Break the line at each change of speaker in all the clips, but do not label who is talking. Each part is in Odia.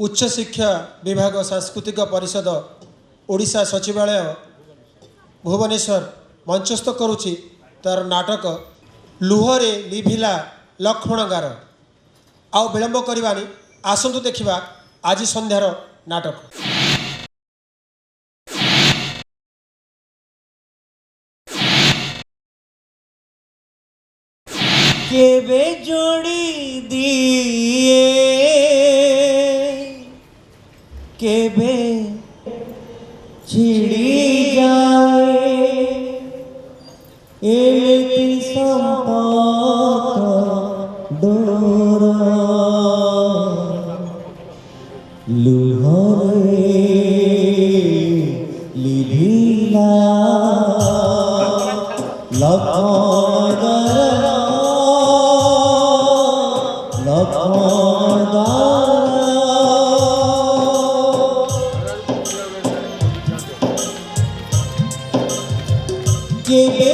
उच्च शिक्षा विभाग सांस्कृतिक परिषद ओडिशा सचिवालय भुवनेश्वर मंचस्थ करुछि तार नाटक लुहरे लिभिला लक्ष्मण गार। आउ विलंब करवानी आसंतु देखिबा आज संध्यार नाटक।
केवे जोड़ी दिए केवे छिड़ी जाए एमिति संपात डोरा लुहरे लिभिला लक्ष्मण केवे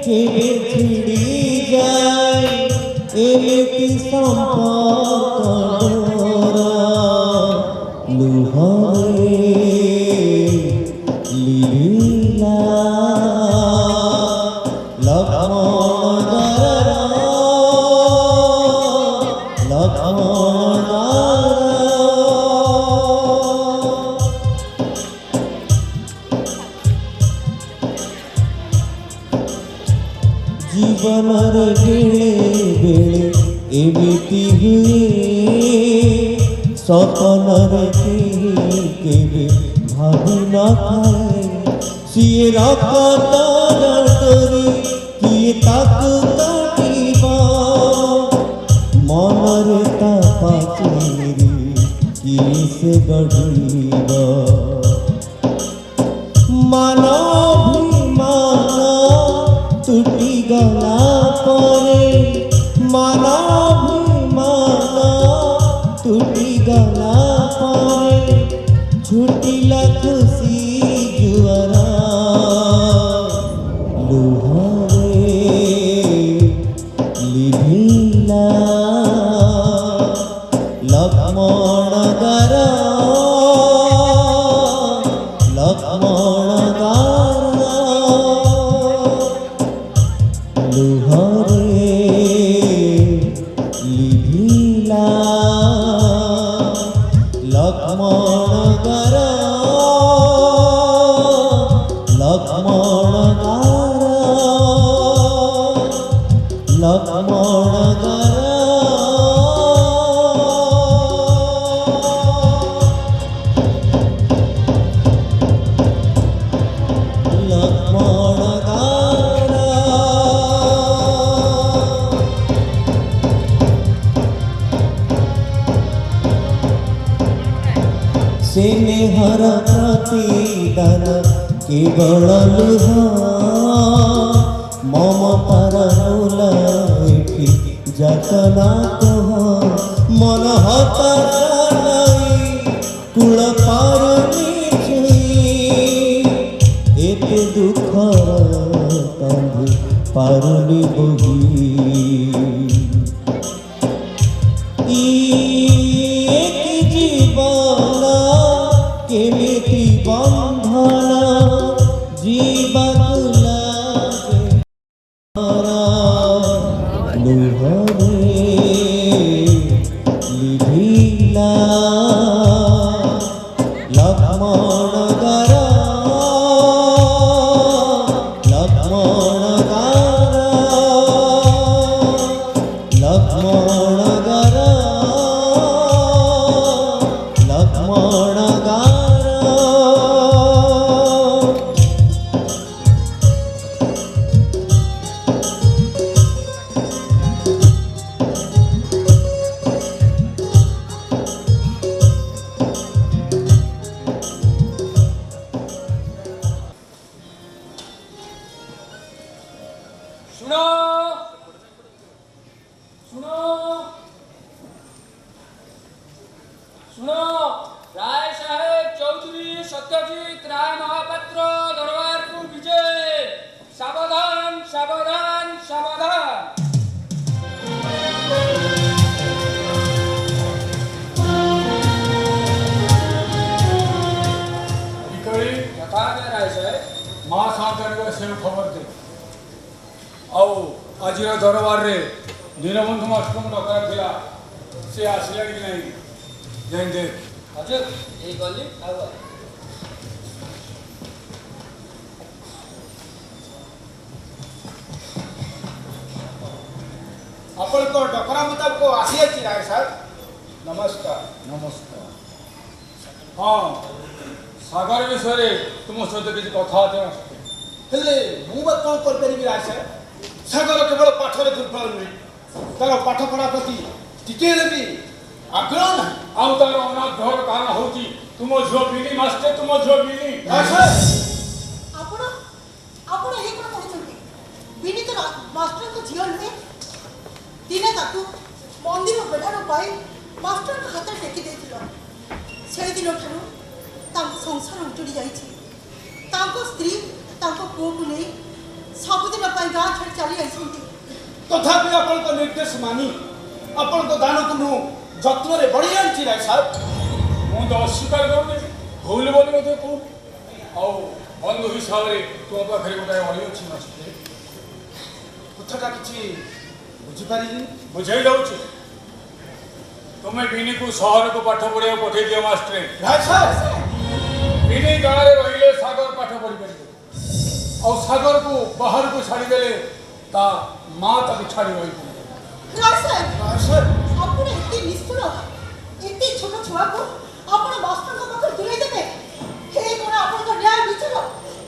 केवे छिड़ी जाए एमिति संपात लुहरे लिभिला जीवन बेले बेले एमिति हुए सपन केवे भावी न थाए सीए रक्त डरी किए ताकु काटिबा मनरे ता पाचेरी किए से गढ़िबा मानभिमान टूटी गला परे मानभिमान टूटी गला परे छुटिला खुशी जुआरा लुहरे लिभिला लक्ष्मण गार लक्ष्मण गार लुहरे लिभिला लक्ष्मण गार लक्ष्मण गार लक्ष्मण गार स्नेहर प्रतिदान केवल लुहा ममतार मूल एठी जतना कह मन हताश कूल पारुनी एते दुखर कंधी पारुनी बोही केमिति बंधन जीवन लागे लुहरे लिभिला लक्ष्मण गार लक्ष्मण गार लक्ष्मण गार लक्ष्मण गार
सुनो सुनो सुनो राय साहेब चौधरी सत्यजित राय महापात्र दरबारपुर विजय सावधान सावधान सावधान
ଆଉ ଆଜିର ଦରବାରରେ ଦୀନବନ୍ଧୁ ମାଷ୍ଟରଙ୍କୁ ଡକା ଥିଲା ସେ ଆସିଲାଣି କି ନାହିଁ ଯାଇ ଦେଖ।
ହଜୁର ଏଇ ଗଲି ଆଉ ଆଇଲି।
ଆପଣଙ୍କ ଡକରା ମୁତାବକ ଆସିଅଛି ରାୟ ସାହେବ। ନମସ୍କାର।
ନମସ୍କାର। ହଁ ସାଗର ବିଷୟରେ ତୁମ ସହିତ କିଛି କଥାବାର୍ତ୍ତା ଅଛି।
ହେଲେ ମୁଁ ବା କ'ଣ କରିପାରିବି ରାୟ ସାହେବ? ସାଗର କେବଳ ପାଠରେ ଦୁର୍ବଳ ନୁହେଁ, ତାର ପାଠପଢ଼ା ପ୍ରତି ଟିକେ ହେଲେ ବି ଆଗ୍ରହ ନାହିଁ।
ଆଉ ତାର ଅନାଗ୍ରହର କାରଣ ହେଉଛି ତୁମ ଝିଅ ବିନି ମାଷ୍ଟର, ତୁମ ଝିଅ ବିନି।
ରାୟ ସାହେବ
ଆପଣ ଆପଣ ଏହି କ'ଣ କହୁଛନ୍ତି? ବିନୀତ ମାଷ୍ଟରଙ୍କ ଝିଅ ନୁହେଁ। ଦିନେ ତାକୁ ମନ୍ଦିର ବେଢ଼ାରୁ ପାଇ ମାଷ୍ଟରଙ୍କ ହାତରେ ଟେକି ଦେଇଥିଲ। ସେହିଦିନଠାରୁ ତାଙ୍କ ସଂସାର ଉଜୁଡ଼ି ଯାଇଛି। ତାଙ୍କ ସ୍ତ୍ରୀ ତାଙ୍କ ପୁଅକୁ ନେଇ ସବୁଦିନ ପାଇଁ ଗାଁ ଛାଡ଼ି ଚାଲି ଆସିଛନ୍ତି।
ତଥାପି ଆପଣଙ୍କ ନିର୍ଦ୍ଦେଶ ମାନି ଆପଣଙ୍କ ଦାନକୁ ମୁଁ ଯତ୍ନରେ ବଢ଼େଇ ଆଣିଛି ରାୟ ସାହେବ।
ମୁଁ ତ ଅସ୍ୱୀକାର କରୁନି, ଭୁଲ ବୋଲି ମଧ୍ୟ କହୁନି। ଆଉ ବନ୍ଧୁ ହିସାବରେ ତୁମ ପାଖରେ ଗୋଟାଏ ଅଳି ଅଛି ମାଷ୍ଟର।
କଥାଟା କିଛି ବୁଝିପାରିଲିନି।
ବୁଝେଇ ଦଉଛି। ତୁମେ ବିନିକୁ ସହରକୁ ପାଠ ପଢ଼ିବାକୁ ପଠେଇ ଦିଅ ମାଷ୍ଟରେ।
ରାୟ ସାହେବ
ବିନି ଗାଁରେ ରହିଲେ ସାଗର ପାଠ ପଢ଼ିପାରିବ। ଆଉ ସାଗରକୁ ବାହାରକୁ ଛାଡ଼ିଦେଲେ ତା ମା ତାକୁ ଛାଡ଼ି ରହିପାରିବ।
ରାୟ ସାହେବ,
ରାୟ ସାହେବ
ଆପଣ ଏତେ ନିଷ୍ଠୁର, ଏତେ ଛୋଟ ଛୁଆକୁ ଆପଣ ମାଷ୍ଟରଙ୍କ ପାଖରୁ ଦୂରେଇ ଦେବେ? ହେ କ'ଣ ଆପଣଙ୍କ ନ୍ୟାୟ ବିଚାର?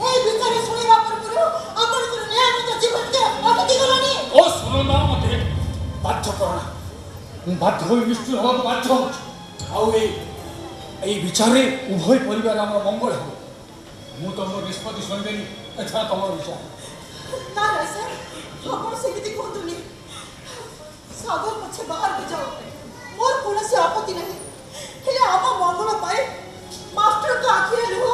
ଏହି ବିଚାର ଶୁଣିବା ପୂର୍ବରୁ ଆପଣଙ୍କର ନ୍ୟାୟମତ ଜୀବନকে ଅଟକି ଗଲାଣି।
ଓ ଶୁଣ ନା ମୋତେ ବାଧ୍ୟ କରଣା। ମୁଁ ବାଧ୍ୟ ହୋଇ ନିଷ୍ଠୁର ହେବାକୁ ବାଧ୍ୟ ହେଉଛି। ଆଉ ଏଇ ବିଚାରରେ ଉଭୟ ପରିବାର ଆମର ମଙ୍ଗଳ ହେବ। ମୁଁ ତମର ନିଷ୍ପତ୍ତି ଶୁଣିଦେଲି, ଏଥର ତମର ବିଚାର।
ନା ରାୟ ସାହେବ, ଆପଣ ସେମିତି କୁହନ୍ତୁନି। ସାଗର ପଛେ ବାହାରକୁ ଯାଉ, ମୋର କୌଣସି ଆପତ୍ତି ନାହିଁ। ହେଲେ ଆମ ମଙ୍ଗଳ ପାଇଁ ମାଷ୍ଟରଙ୍କ ଆଖିରେ ଲୁହ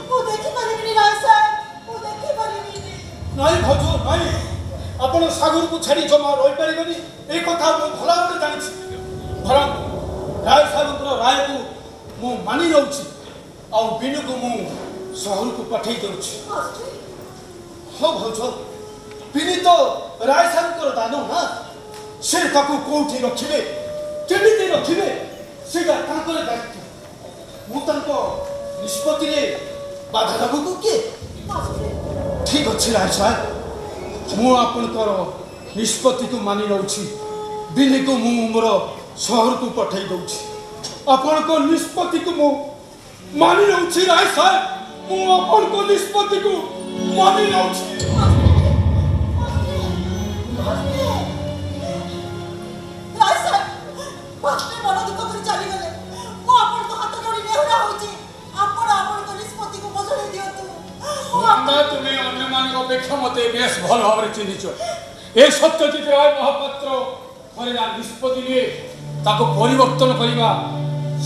ମୁଁ ଦେଖିପାରିବିନି ରାୟ ସାହେବ, ମୁଁ ଦେଖିପାରିବିନି।
ନାଇଁ ଭାଉଜ ନାଇଁ, ଆପଣ ସାଗରକୁ ଛାଡ଼ି ଜମା ରହିପାରିବେନି, ଏ କଥା ମୁଁ ଭଲ ଭାବରେ ଜାଣିଛି। ବରଂ ରାୟ ସାହେବଙ୍କର ରାୟକୁ ମୁଁ ମାନି ନେଉଛି, ଆଉ ବିନୁକୁ ମୁଁ ସହରକୁ ପଠେଇ ଦେଉଛି।
ମାଷ୍ଟର,
ହଁ ଭାଉଜ, ବିନି ତ ରାୟ ସାହେବଙ୍କର ଦାନ ନା, ସେ ତାକୁ କୋଉଠି ରଖିବେ, କେମିତି ରଖିବେ, ସେଇଟା ତାଙ୍କର ଦାୟିତ୍ୱ। ମୁଁ ତାଙ୍କ ନିଷ୍ପତ୍ତିରେ ବାଧା ଦେବାକୁ କିଏ?
ମାଷ୍ଟର,
ଠିକ୍ ଅଛି ରାୟ ସାହେବ, ମୁଁ ଆପଣଙ୍କର ନିଷ୍ପତ୍ତିକୁ ମାନି ନେଉଛି। ବିନିକୁ ମୁଁ ମୋର ସହରକୁ ପଠାଇ ଦେଉଛି। ଆପଣଙ୍କ ନିଷ୍ପତ୍ତିକୁ ମୁଁ ମାନି ନେଉଛି ରାୟ ସାହେବ, ମୁଁ ଆପଣଙ୍କ ନିଷ୍ପତ୍ତିକୁ ମାନି ନେଉଛି।
ରାୟ ସାହେବ, ମାଷ୍ଟର ମନ ଦୁଃଖ କରି ଚାଲିଗଲେ। ମୁଁ ଆପଣଙ୍କ ହାତ ଯୋଡ଼ି ନେହୁରା ହେଉଛି, ଆପଣ ଆପଣଙ୍କ ନିଷ୍ପତ୍ତିକୁ ବଦଳେଇ ଦିଅନ୍ତୁ।
ତୁମେ ଅନ୍ୟମାନଙ୍କ ଅପେକ୍ଷା ମୋତେ ବେଶ ଭଲ ଭାବରେ ଚିହ୍ନିଛ। ଏ ସତ୍ୟଜିତ ରାୟ ମହାପାତ୍ର ଥରେ ନିଷ୍ପତ୍ତି ନିଏ, ତାକୁ ପରିବର୍ତ୍ତନ କରିବା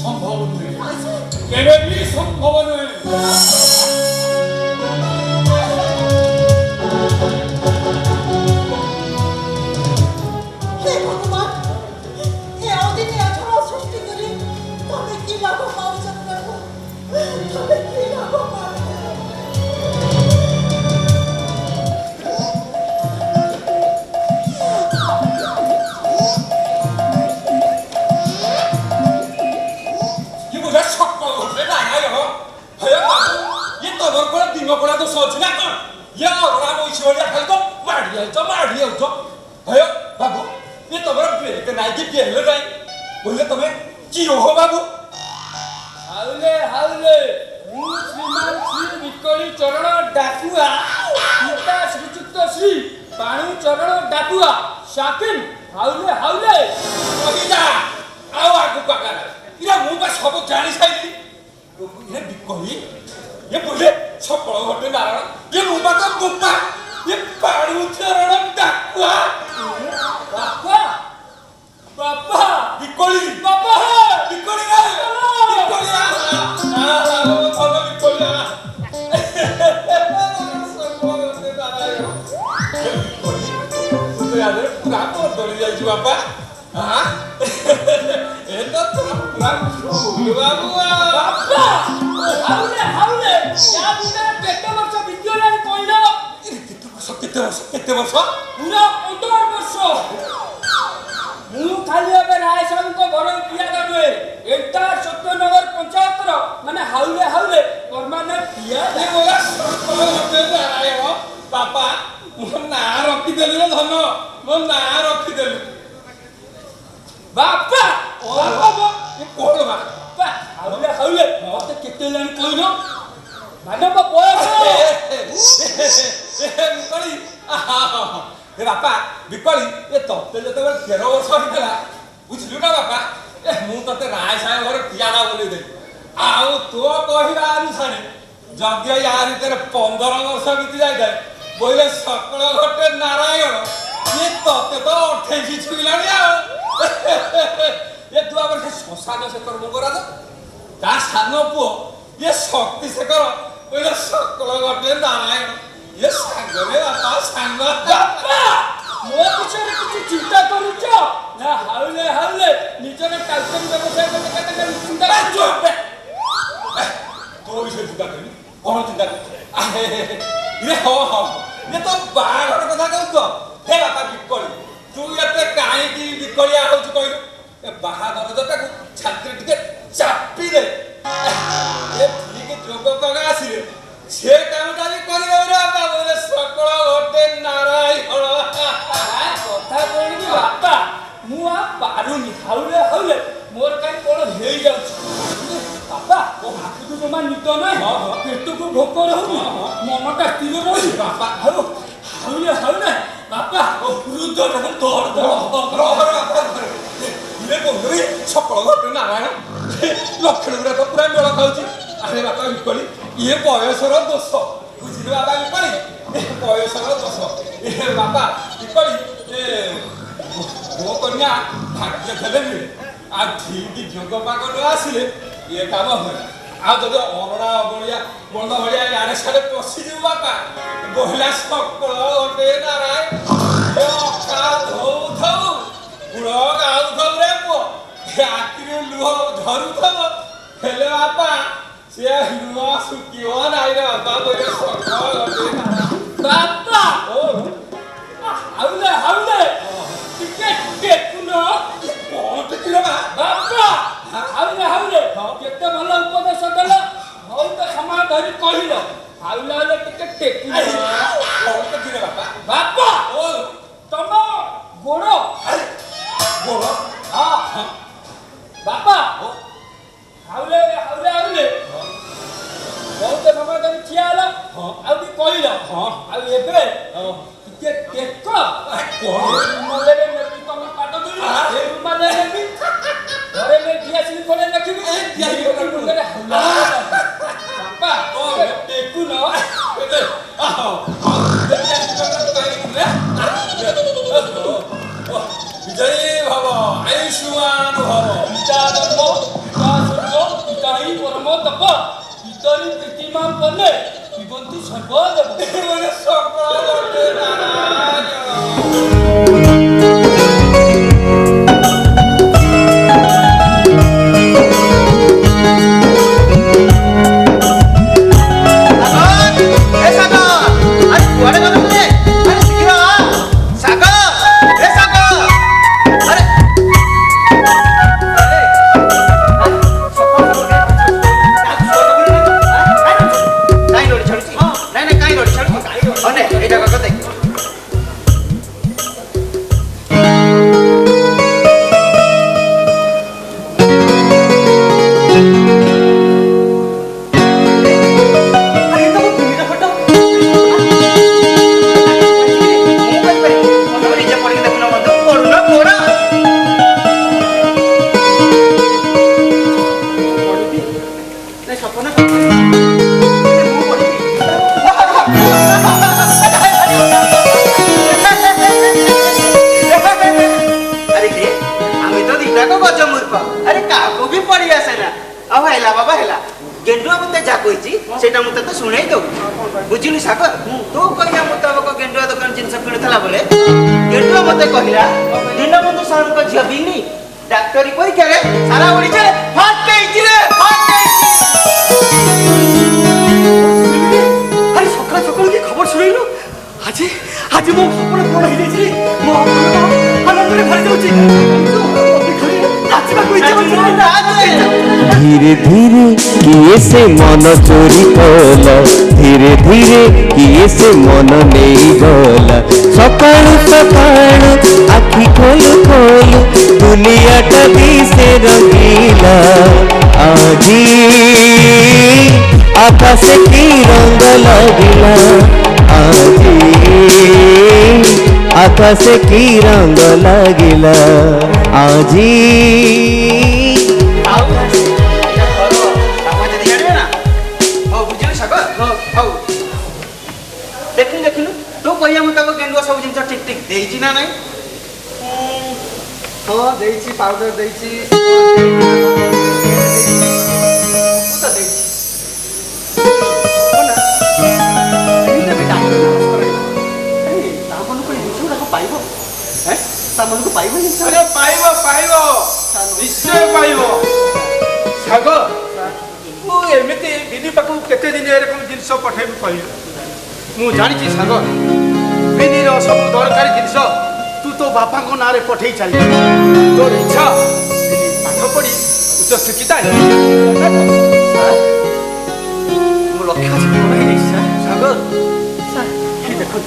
ସମ୍ଭବ ନୁହେଁ,
ରାୟ ସାହେବ,
କେବେ ବି ସମ୍ଭବ ନୁହେଁ।
ହେ ଭଗବାନ, ଏ ଅଦିନିଆ ଝଡ଼ ସୃଷ୍ଟି କରି ତମେ କି ଲାଭ ପାଉଛ ପ୍ରଭୁ? ତମେ କି ଲାଭ ପାଉଛ?
ये मुझे छक्का उठने लाया है भैया बाबू ये तबर पर दिमाग पड़ा तो सोच ना कर ये और वो छोड़िया खाली तो मार दिया तो भैया बाबू ये तबर ब्रेक नहीं की पहले नहीं बोले तुम्हें चिरो हो बाबू
ହାଉଲେ ହାଉଲେ ମୁଁ ଶ୍ରୀମାନ ଶ୍ରୀ ବିକଳି ଚରଣ ଡାକୁଆ ପିତା ଶ୍ରୀଯୁକ୍ତ ଶ୍ରୀ ପାଣୁ ଚରଣ ଡାକୁଆ ସାକିନ ହାଉଲେ ହାଉଲେ
ଅବିଦା ଆଉ ଆଗକୁ ପାକାରା ଇରା ମୁଁ ବା ସବୁ ଜାଣି ସାଇଲି ଇଏ ବିକଳି ये बोले छपड़ घटे नारायण ये ମୁଁ ବା ତ ଗୋପା ये ପାଣୁ ଚରଣ ଡାକୁଆ
ବାପା ବାପା
ବିକଳି
ବାପା
ବିକଳି ନା ବିକଳି ନା ଧନ ବିକଳି ନା ତୁ ଆଦରେ ପୁରା ବଦଳି ଯାଇଛି ବାପା ହଁ ଏ ତ ପୁରା ବାବୁଆ
ବାପା ହାଉଲେ ହାଉଲେ ୟା ଭିତରେ କେତେ ବର୍ଷ ବିତିଗଲାଣି କହିଲ
କେତେ କେତେ ବର୍ଷ
ପୁରା 15 ବର୍ଷ ମୁଁ ଖାଲି ଏବେ ରାୟ ସାହୁଙ୍କ ଘର ପିଆଦା ନୁହେଁ ଏଟା ସତ୍ୟନଗର ପଞ୍ଚାୟତର ମାନେ ହାଉଲେ ପରମାନେଣ୍ଟ ପିଆଦା
ବାପା ମୋ ନାଁ ରଖିଦେଲୁ ରେ ଧନ ମୋ ନାଁ ରଖିଦେଲୁ
ବାପା
କଣ ବା
ହାଉଲେ ମତେ କେତେ ହେଲାଣି କହିଲ ମାନେ ମୋ ବୟସ
ବିକଳି ଏ ବାପା ବିକଳି ଏ ତତେ ଯେତେବେଳେ 13 ବର୍ଷ ହେଇଥିଲା ବୁଝିଲୁ ନା ବାପା ମୁଁ ତତେ ରାୟ ସାହେବ ଘର ପିଆଦା ବୋଲେଇଦେଲି ଆଉ ତୋ କହିବା ଅନୁସାରେ ଯଦି ୟା ଭିତରେ 15 ବର୍ଷ ବିତି ଯାଇଥାଏ ବୋଇଲେ ସକଳ ଘଟେ ନାରାୟଣ ଇଏ ତତେ ତ 28 ଛୁଇଁଲାଣି ଆଉ ଏ ତୁ ଆମର ସେ ଶ୍ମଶାନ ଶେଖର ମଙ୍ଗରାଜ ତା ସାନ ପୁଅ ଇଏ ଶକ୍ତି ଶେଖର ବୋଇଲେ ସକଳ ଘଟେ ନାରାୟଣ ଇଏ ସାଙ୍ଗରେ ବାପା ସାଙ୍ଗ
ବାପା ମୋ ବିଷୟରେ କିଛି ଚିନ୍ତା କରୁଛ ନା ହାଉଲେ ନିଜର ଟାଲଚେରୀ ବ୍ୟବସାୟ କଥା ଚିନ୍ତା କରୁଛ
ତୋ ବିଷୟରେ ଚିନ୍ତା କରିବି କଣ ଚିନ୍ତା କରୁଛୁ ଇଏ ହଁ ଇଏ ତ ବାହାଘର କଥା କହୁଛ ହେ ବାପା ବିକଳି ତୁ ଏତେ କାହିଁକି ବିକଳିଆ ହଉଛୁ କହିଲୁ ଏ ବାହାଘର ଯୋଟାକୁ ଛାତିରେ ଟିକେ ଚାପି ଦେ ଏ ଠିକ ଯୋଗ କଗା ଆସିଲେ ସେ କାମଟା ବି କରିଦେବେ ରେ ବାପା ବୋଲେ ସକଳ ଘଟେ ନାରାୟଣ
କଥା କହିବି ବାପା ମୁଁ ଆଉ ପାରୁନି ହାଉଲେ ମୋର କାହିଁ କଣ ହେଇଯାଉଛି ବାପା ଆଖିକୁ ଜମା ନିଦ ନାହିଁ ପେଟକୁ ଭୋକ ରହୁନି ମନଟା ସ୍ଥିର ରହୁନି
ବାପା
ହାଉଲେ ବାପା ହୃଦ
ଇଏ କହୁଛନ୍ତି ସକଳ ଘଟେ ନାରାୟଣ ଲକ୍ଷଣ ଗୁଡା ତ ପୁରା ମେଳ ଖାଉଛି ଆରେ ବାପା ବିକଳି ଇଏ ବୟସର ଦୋଷ ବୁଝିଲୁ ବାପା ବିକଳି ବୟସର ଦୋଷ ଏ ବାପା ବିକଳି ମୋ କନ୍ୟା ଭାଗ୍ୟ ଥିଲେ ମିଳେ ଆଉ ଠିକ ଯୋଗ ପାଗ ନ ଆସିଲେ ଇଏ କାମ ହୁଏ ଆଉ ଯଦି ଅରଡ଼ା ଅଗଳିଆ ବନ୍ଦ ଭଳିଆ ଇଆଡ଼େ ସିଆଡ଼େ ପଶିଯିବୁ ବାପା ବହିଲା ସକଳ ଘଟେ ନାରାୟଣ ଅଖା ଧଉଥଉ ଗୁଡ଼ ଗାଉଥଉ ରେ ପୁଅ ଆଖିରୁ ଲୁହ ଝରୁଥବ ହେଲେ ବାପା ସେ ଲୁହ ଶୁଖିବ ନାହିଁ ରେ ବାପା ବୋଇଲେ ସକଳ ଘଟେ
ବାପା ହାଉଲେ ଟିକେ ଟେକୁନ
କଣ ଟେକିଲ
ବାପା ହାଉଲେ କେତେ ଭଲ ଉପଦେଶ ଦେଲ ବହୁତ ସମୟ ଧରି କହିଲ ହାଉଲେ ଟିକେ ଟେକୁନ
କଣ ଟେକିଲ
ବାପା ତମ ଗୋଡ଼
ଗୋଡ଼
ବାପା ହାଉଲେ ବହୁତ ସମୟ ଧରି ଠିଆ ହେଲ ଆଉ ବି କହିଲ ଆଉ ଏବେ ଟିକେ ଟେକ ରୁମାଲରେ ନେବି ତମ ପାଦ ଧରି ଏ ରୁମାଲରେ ନେବି ଘରେ ନେଇ ଦିଆସିଲି ଖୋଲେ ରଖିବି ବାପା ଟେକୁନ
ବିଜୟୀ ଭବ ଆୟୁଷ୍ମାନ ଭବ
ପିତା ଧର୍ମ ପିତା ସ୍ୱର୍ଗ ପିତା ହିଁ ପରମ ତପ ପିତରି ପ୍ରୀତିମାନ କଲେ ପିବନ୍ତି ସର୍ବଦେବ
ସକଳ ଘଟେ ନାରାୟଣ
बुझिली सागर तू कहया मुताबक गेंडुआ दुकान जिनस किणुथला बोले गेंडुआ मते कहला दीनबंधु साहब को झिया बिनी डाक्टरी परीक्षा रे सारा ओडिसा रे फाट गई रे अरे सकाळ सकाळ की खबर सुनैलो आज
ଆଜି ମୋ ସପନ ପୂରଣ ହେଇଯାଇଛି। ମୋ ଆନନ୍ଦରେ ଭରି ଯାଉଛି। ନାଚିବାକୁ ଇଚ୍ଛା ହଉଛି।
धीरे धीरे किए से मन चोरी कला धीरे धीरे किए से मन नहीं गला सकाळु सकाळु आखि खोलु खोलु दुनियाटा दिसे रंगीला आजी आकाशे की रंग लागिला आजी आकाशे की रंग लागिला आजी
देखिलु देखिलु तो कहिया मुताबिक गेंडुआ सब जिन ठीक ठीक देइछि ना नहीं
हाँ देइछि पाउडर देइछि तो देइछि बोला इने भी डाक्टर ए तामन को इजुरा को पाइबो हैं तामन को पाइबो नि
अरे पाइबो पाइबो निश्चय पाइबो सागर तू एमिति बिनी पाकु केते दिन एरकम जिनस पठेबी कहिलु मु जानिछि सागर बिनीर सब दरकारी जिनस तू तो बापा को नारे पठेई चली तोर इच्छा बिनी पाठ पढ़ी उच्च शिक्षिता
मो लक्ष्य আছে पूर्ण হৈ গৈছে
सागर
सर
ये देखो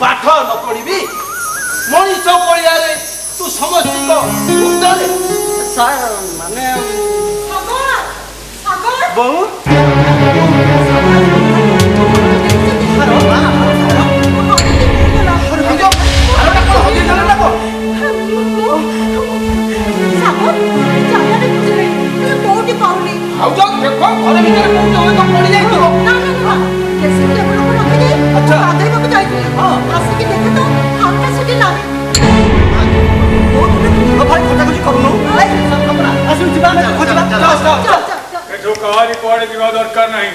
पाठ न पढ़ी मनीष पड़िया तू समस्त
सर माने
सागर सागर
बहु
कहानी पढ़े की दरकार नहीं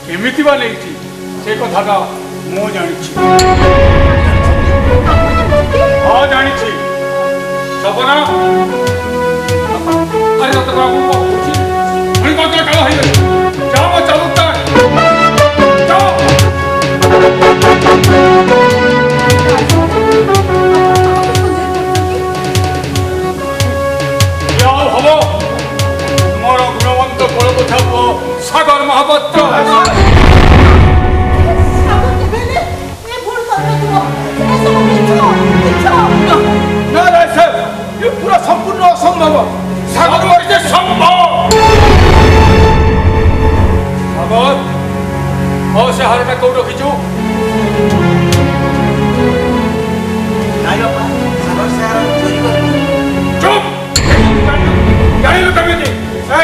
केमिति बा नहीं से कथा मु जानी हाँ जानी सपना अरे तो बाबू जाओ चलो जाओ हब तुम गुणवंत बड़बोधा पुओ सागर महापात्र ये पूरा संपूर्ण असंभव सागर मरिचे संभव सागर और से हारे में कौन रखीचु
नाइ बापा सागर से हार चोरी कर
चुप जानिलु केमिति से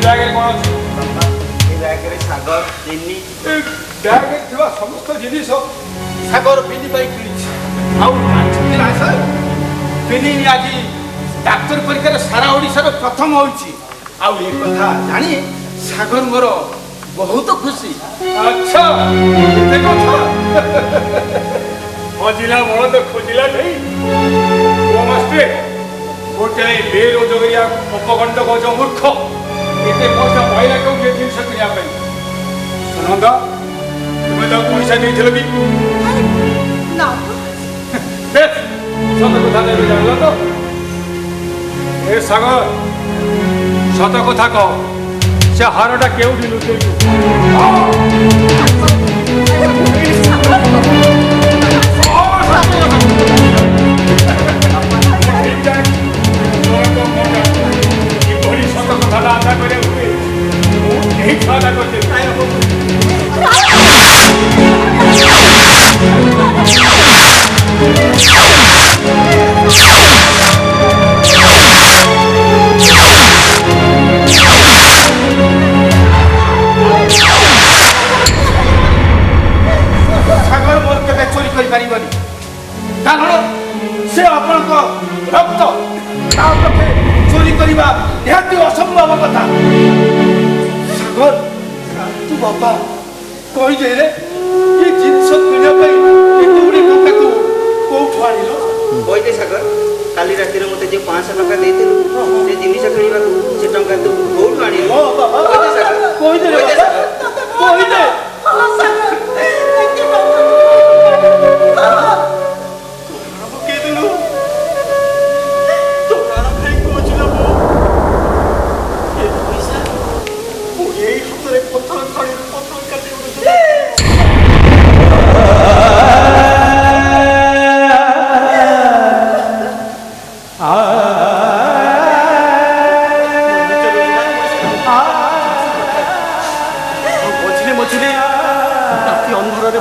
बैग रे कोन अछि
बापा ए बैग रे सागर चिन्नी
बैग में थिबा समस्त जिनिस सागर बिनी पाई किछि आउ आछि आसा बिनी आज डाक्टर परीक्षा सारा ओडिसा रो प्रथम होइछि आउ ए कथा जानी सागर मोर बहुत खुशी अच्छा देखो खोजिला बड़ तो खोजिला नहीं वो मस्ते गोटे बेरोजगारिया अपगंड को जो मूर्ख एते पैसा पाइला क्यों ये जिनस किया पे सुनंदा तुम्हें तो पैसा नहीं थिलो भी
ना
देख सत कथा दे जानला तो ए सागर सत कथा कह से हारटा केउठी लुचेछु ଏହି ଛୁଆଟା କରିଦେବି।
ସାଗର ମୋର କେବେ ଚୋରି କରିପାରିବନି, କାରଣ ସେ ଆପଣଙ୍କ ରକ୍ତ, ତା ପକ୍ଷେ ଚୋରି କରିବା ନିହାତି ଅସମ୍ଭବ କଥା। ସାଗର ତୁ ବାପା କହିଦେ ରେ, ଏ ଜିନିଷ କିଣିବା ପାଇଁ ଏତେ ଗୁଡ଼ିଏ ଟଙ୍କା ତୁ କୋଉଠୁ ଆଣିଲ?
କହିଦେ ସାଗର, କାଲି ରାତିରେ ମୋତେ ଯେ 500 ଟଙ୍କା ଦେଇଥିଲୁ ସେ ଜିନିଷ କିଣିବାକୁ, ସେ ଟଙ୍କା ତୁ କୋଉଠୁ ଆଣିଲୁ? କହିଦେ ସାଗର,
କହିଦେ ରେ
କହିଦେ
ବାପା,
ସାଗର।
କହିଦେ। ପକେଇଦେଲୁ ତୋର ଭାଇ କହୁছিল ଏ ପଇସା ମୁଁ ଏଇ ହାତରେ ପଥର ଖଣିରୁ ପଥର କାଟି ଉଠୁଥିଲି। ମଝିରେ ମଝିରେ ରାତି ଅନ୍ଧାରରେ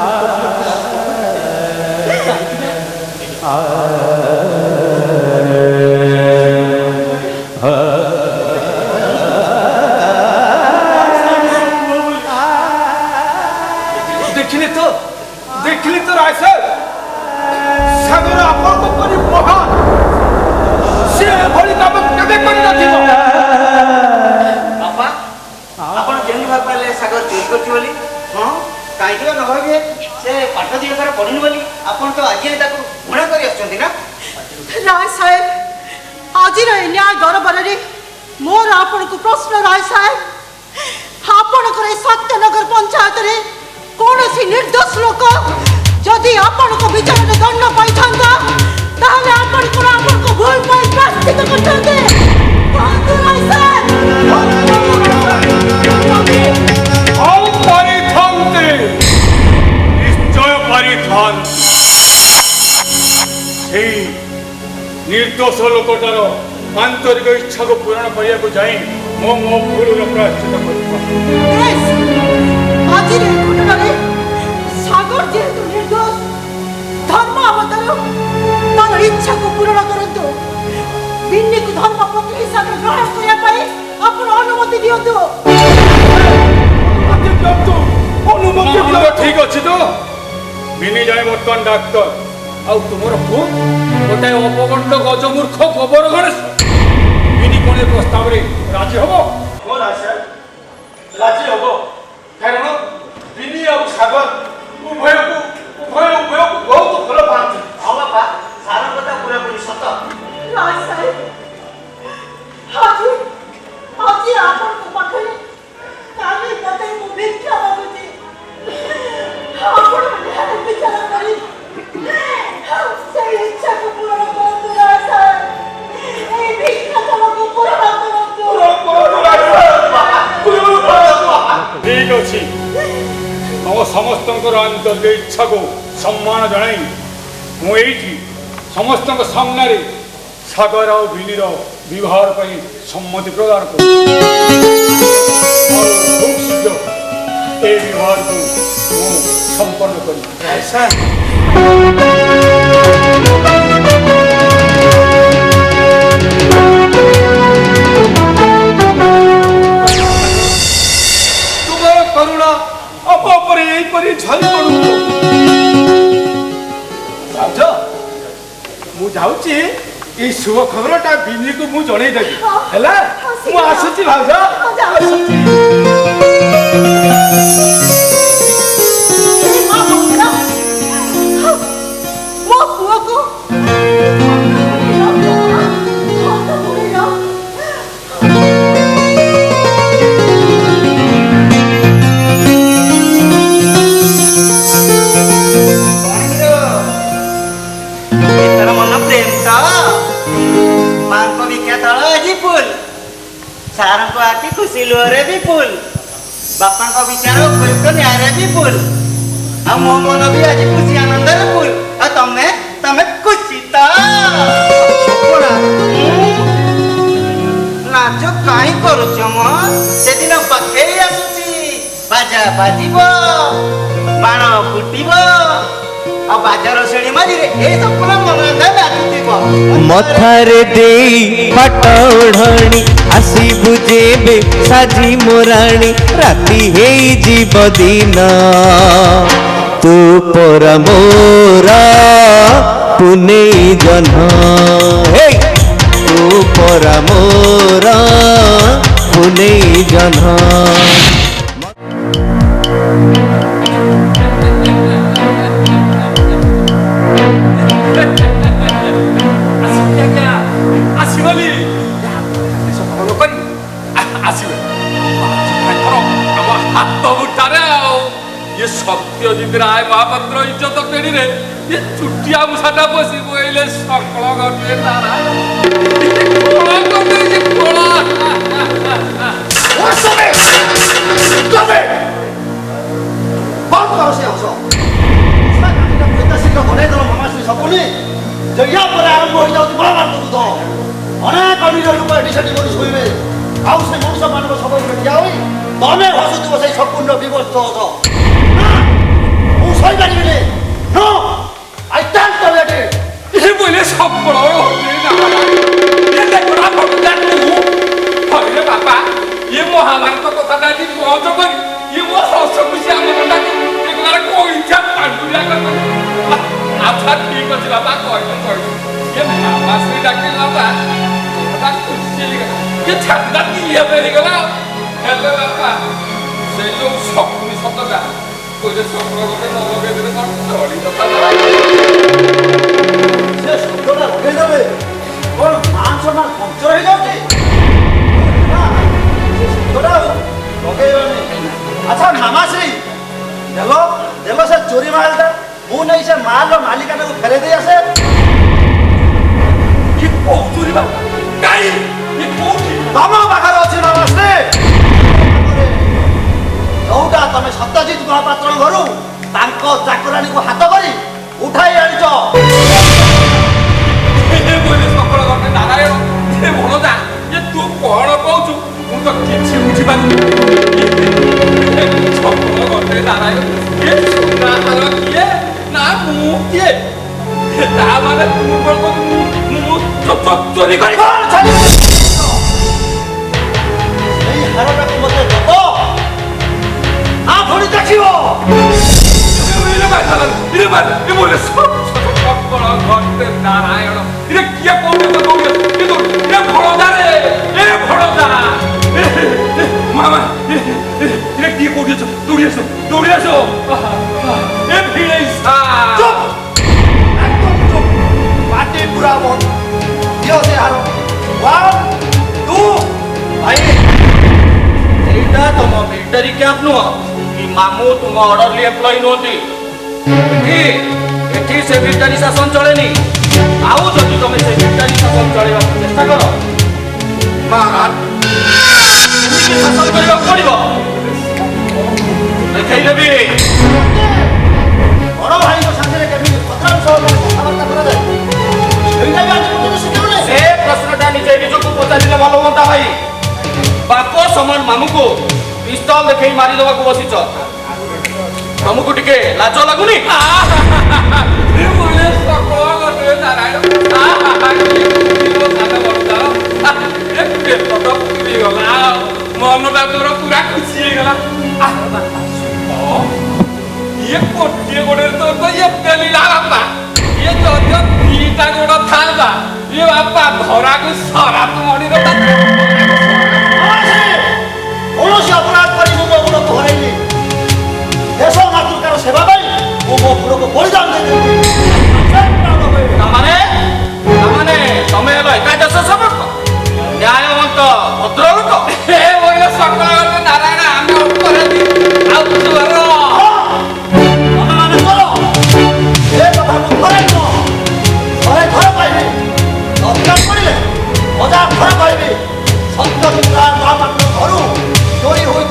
ଦେଖିଲି ତ ରାୟ ସାହେବ, ସାଗର ଆପଣଙ୍କ ପରି ମହାନ, ସେ ଏଭଳି କାମ କେବେ କରିନଥିବ।
ବାପା ଆପଣ କେମିତି ଭାବିପାରିଲେ ସାଗର ଚୋରି କରୁଛି ବୋଲି? ହଁ କାହିଁକି ନ ଭାବିବେ, ସେ ପାଠ ଦିଗରେ ପଢ଼ିନି ବୋଲି ଆପଣ ତ ଆଜି ତାକୁ ଘୃଣା କରି ଆସୁଛନ୍ତି ନା?
ରାୟ ସାହେବ, ଆଜିର ଏ ନ୍ୟାୟ ଦରବାରରେ ମୋର ଆପଣଙ୍କୁ ପ୍ରଶ୍ନ ରାୟ ସାହେବ, ଆପଣଙ୍କର ଏ ସତ୍ୟନଗର ପଞ୍ଚାୟତରେ କୌଣସି ନିର୍ଦ୍ଦୋଷ ଲୋକ ଯଦି ଆପଣଙ୍କ ବିଚାରରେ ଦଣ୍ଡ ପାଇଥାନ୍ତା ତାହେଲେ ଆପଣଙ୍କର ଭୁଲ ପାଇଁ ପ୍ରାୟଶ୍ଚିତ୍ତ କରିଥାନ୍ତେ। କୁହନ୍ତୁ ରାୟ ସାହେବ।
ଆଉ ପାରିଥାନ୍ତେ, ନିଶ୍ଚୟ ପାରିଥାନ୍ତେ। ସେଇ ନିର୍ଦ୍ଦୋଷ ଲୋକଟାର ଆନ୍ତରିକ ଇଚ୍ଛାକୁ ପୂରଣ କରିବାକୁ ଯାଇ ମୋ ଭୁଲର ପ୍ରାୟଶ୍ଚିତ୍ତ କରିଥାନ୍ତି।
ଆଜିର ଏ ଘଟଣାରେ ସାଗର ଯେହେତୁ ନିର୍ଦ୍ଦୋଷ, ଧର୍ମ ଅବତାର ତାର ଇଚ୍ଛାକୁ ପୂରଣ କରନ୍ତୁ। ବିନ୍ନିକୁ ଧର୍ମ ପତ୍ନୀ ହିସାବରେ ଗ୍ରହଣ କରିବା ପାଇଁ ଆପଣ ଅନୁମତି ଦିଅନ୍ତୁ।
ଠିକ ଅଛି ତ? ବିନି ଯାଏ ବର୍ତ୍ତମାନ ଡାକ୍ତର, ଆଉ ତୁମର ପୁଅ ଗୋଟାଏ ଅପଗଣ୍ଡ ଗଜମୂର୍ଖ ଗୋବର ଗଣେଶ। ବିନି କଣ ଏ ପ୍ରସ୍ତାବରେ ରାଜି ହବ?
ରାଜି ହବ, କାରଣ ବିନି ଆଉ ସାଗର ଉଭୟକୁ ବହୁତ ଭଲ ପାଆନ୍ତି।
ହଁ ବାପା, ସାର କଥା ପୁରାପୁରି ସତ।
ରାୟ ସାହେବ, ଆଜି ଆପଣଙ୍କ ପାଖରେ କାଲି ମୋତେ ମୁଁ ଭିକ୍ଷା ମାଗୁଛି। ଆପଣ ବିଚାର କରି ସେଇ ଇଚ୍ଛାକୁ ପୂରଣ କରନ୍ତୁ ରାୟ ସାହେବ। ଏଇ ଭିକ୍ଷା ତଳକୁ ପୂରଣ କରନ୍ତୁ।
ଠିକ ଅଛି, ଆମ ସମସ୍ତଙ୍କର ଆନ୍ତରିକ ଇଚ୍ଛାକୁ ସମ୍ମାନ ଜଣାଇ ମୁଁ ଏଇଠି ସମସ୍ତଙ୍କ ସାମ୍ନାରେ ସାଗର ଆଉ ବିନିର ବିବାହ ପାଇଁ ସମ୍ମତି ପ୍ରଦାନ କରୁଛି। ଆଉ ଖୁବ୍ ଶୀଘ୍ର ଏ ବିବାହକୁ ମୁଁ ସମ୍ପନ୍ନ କରିବି।
ତୁମର କରୁଣା ଅପ ଉପରେ ଏଇପରି ଝରି ପଡୁ। ଭାଉଜ, ମୁଁ ଯାଉଛି ଏଇ ଶୁଭ ଖବରଟା ବିନିକୁ ମୁଁ ଜଣେଇଦେବି, ହେଲା? ମୁଁ ଆସୁଛି ଭାଉଜ, ଆସୁଛି।
ମୋ ପୁଅକୁ
ଏଥର ମନ ପ୍ରେମ ତ ମାଙ୍କ ଭିକ୍ଷା ତଳ ଆଜି ଫୁଲ, ସାରଙ୍କ ଆଖି ଖୁସି ଲୁହରେ ବି ଫୁଲ, ବାପାଙ୍କ ବିଚାର ଉପଯୁକ୍ତ ନ୍ୟାୟରେ ବି ଫୁଲ, ଆଉ ମୋ ମନ ବି ଆଜି ଖୁସି ଆନନ୍ଦରେ ଫୁଲ। ଆଉ ତମେ ଖୁସି ତ? ନାଚ କାହିଁ କରୁଛ ମ? ସେଦିନ ପାଖେଇ ଆସୁଛି। ବାଜା ବାଜିବ ବାଣ ଫୁଟିବ ଆଉ ବାଜାର ଶ୍ରେଣୀ ମଝିରେ ଏଇ ସପନ ମନଟା ନାଚୁଥିବ
ମଥାରେ ଦେଇ ପାଟ ଓଢ଼ଣି ଆସିବୁ ଯେବେ ସାଜି ମୋରାଣୀ ରାତି ହେଇଯିବ ଦିନ ତୁ ପରା ମୋର ପୁନେଇ ଜହ୍ନ ତୁ ପରା ମୋର ପୁନେଇ ଜହ୍ନ
ଆସିବନି ସଫଳ କରି ଆସିବେ ଏଥର ଆମ ହାତ ମୁଠାରେ ଆଉ ଇଏ ସତ୍ୟଜିତ ରାୟ ମହାପାତ୍ର ଇଜ୍ଜତ ପେଢ଼ିରେ ଇଏ ଚୁଟିଆ ମୂଷାଟା ବସି ପଇଲେ ସକଳ ଗଟେ ତାରା ଖୋଳ କରିଦେଇଛି ଖୋଳ
ଆରମ୍ଭ ହୋଇଯାଉଛି ବଳବାନ ଦୁଧ ଅନେକ ଅନିର ଲୋକ ଏଠି ସେଠି କରି ଶୋଇବେ ଆଉ ସେ ମଣିଷମାନଙ୍କ ସବୁବେଳେ ଠିଆ ହୋଇ ତମେ ହସୁଥିବ ସେଇ ସମ୍ପୂର୍ଣ୍ଣ ବିବସ୍ତ ଅଛ ମୁଁ ଶୋଇପାରିବିନି ନୋ ଆଇ କ୍ୟାନ୍ଟ ଟଲେଟ୍ ଇଟ୍
ଏ ବୋଇଲେ ସଫଳ ହଇରେ ବାପା ଇଏ ମହାଭାରତ କଥାଟା ଏଠି ପହଞ୍ଚ କରି ଇଏ ମୋ ହସ ଖୁସି ଆମ କଥାକୁ ଏଗୁଡ଼ାର କଇଛା ପାଣ୍ଡୁରିଆ କଥା ଆଚ୍ଛା ଠିକ ଅଛି ବାପା କହିଲେ କହିଲେ ଇଏ ମାମାଶ୍ରୀ ଡାକିଲା ବା କଥା ଖୁସି ହେଇଗଲା ଇଏ ଛାତିଟା ଇଏ ଫେରିଗଲା ହେଲେ ବାପା ସେଇ ଯୋଉ ଶକୁନି ଶବ୍ଦଟା କହିଲେ ସଫଳ ଗୋଟେ ନ ଲଗେଇଦେଲେ କ'ଣ ଚଳି କଥା
ସେ ଶବ୍ଦଟା ଲଗେଇଦେବେ କ'ଣ ମାଂସ ନା ପଞ୍ଚର ହେଇଯାଉଛି ସେ ଶବ୍ଦଟା ଲଗେଇବନି ଆଚ୍ଛା ମାମାଶ୍ରୀ ଦେଲ ସେ ଚୋରି ମାଲଟା ମୁଁ ନେଇ ସେ ମାଲର ମାଲିକାଟାକୁ ଫେରେଇ ଦେଇ ଆସେ
କି କହୁଛୁ ବା କାଇଁ ଏ କୋଉଠି
ତମ ପାଖରେ ଅଛି ମାମାଶ୍ରୀ ଯୋଉଟା ତମେ ସତ୍ୟଜିତ ମହାପାତ୍ରଙ୍କ ଘରୁ ତାଙ୍କ ଚାକରାଣୀକୁ ହାତ କରି ଉଠାଇ ଆଣିଛ
ସଫଳ ଘଟେ ନାରାୟଣ ଏ ଭଣଜା ଏ ତୁ କଣ କହୁଛୁ ମୁଁ ତ କିଛି ବୁଝିପାରୁନି ସଫଳ ଘଟେ ନାରାୟଣ କିଏ ସୁନାର କିଏ ନା ମୁଁ କିଏ ତା ମାନେ ତୁ କଣ କହୁଛୁ ମୁଁ ଚୋରି କରି
ସେଇ ହାରଟାକୁ ମୋତେ ଦବ ଆ ପୁଣି ଦେଖିବ
ନାରାୟଣ କିଏ ଭଣଜା ମାମା କିଏ କୋଉଠି ଅଛ ଦୌଡ଼ି ଆସ ଏ ଭିଣେଇ
ପାଟି ପୁରା ବନ୍ଦ ଦିଅ ସେ ହାର 1 2 ଭାଇ
ଏଇଟା ତମ ମିଲିଟାରୀ କ୍ୟାମ୍ପ ନୁହଁ କି ମାମୁଁ ତୁମ ଅର୍ଡରଲି ଏମ୍ପ୍ଲୟି ନୁହନ୍ତି ଏଠି ସେ ମିଲିଟାରୀ ଶାସନ ଚଳେନି ଆଉ ଯଦି ତମେ ସେ ମିଲିଟାରୀ ଶାସନ ଚଳେଇବାକୁ ଚେଷ୍ଟା କର ଶାସନ କରିବାକୁ ପଡ଼ିବ ଦେଖେଇଦେବି
ବଡ଼ ଭାଇଙ୍କ ସାଙ୍ଗରେ କେମିତି ଭଦ୍ରାଂଶ କଥାବାର୍ତ୍ତା କରାଯାଏ ସେଇଟା ବି ଆଜି ପର୍ଯ୍ୟନ୍ତ ଶିଖିବୁନି
ସେ ପ୍ରଶ୍ନଟା ନିଜେ ନିଜକୁ ପଚାରିଲେ ଭଲ ହୁଅନ୍ତା ଭାଇ ବାପ ସମାନ ମାମୁଁକୁ ପିସ୍ତଲ ଦେଖେଇ ମାରିଦେବାକୁ ବସିଛ ତମକୁ ଟିକେ ଲାଜ ଲାଗୁନି
ମନଟା ତୋର ପୁରା ଖୁସି ହେଇଗଲା ଇଏ ଗୋଟିଏ ଗୋଡରେ ତୋର ତ ଇଏ ପେଲିଲା ବାପା ଇଏ ଯଦି ଦିଟା ଗୋଡ ଥାନ୍ତା ଇଏ ବାପା ଧରାକୁ ସରାପ ମଣିର
କୌଣସି ଅପରାଧ କରି ମୁଁ ମୋ ଗୁଣକୁ ହରେଇନି ଦେଶ ମାତୃକାର ସେବା ପାଇଁ ମୁଁ ମୋ ଗୁଣକୁ ବଳିଦାନ ଦେଇଦେବି
ତାମାନେ ତମେ ହେଲ ଏକାଦଶ ସେବକ ନ୍ୟାୟବନ୍ତ ଭଦ୍ରଲୋକ
ଏ ବୋଇଲେ ସକାଳ ନାରାୟଣ ଆମେ ଉପରେ ଆଉ ତୁର
ତମେମାନେ କର ଏ କଥା ମୁଁ ଥରେ ନୁହଁ 100 ଥର କହିବି ଦରକାର ପଡ଼ିଲେ 1000 ଥର କହିବି ସତ୍ୟଜିତ ରାୟ ମହାପାତ୍ର ଘରୁ ଚୋରି ହୋଇ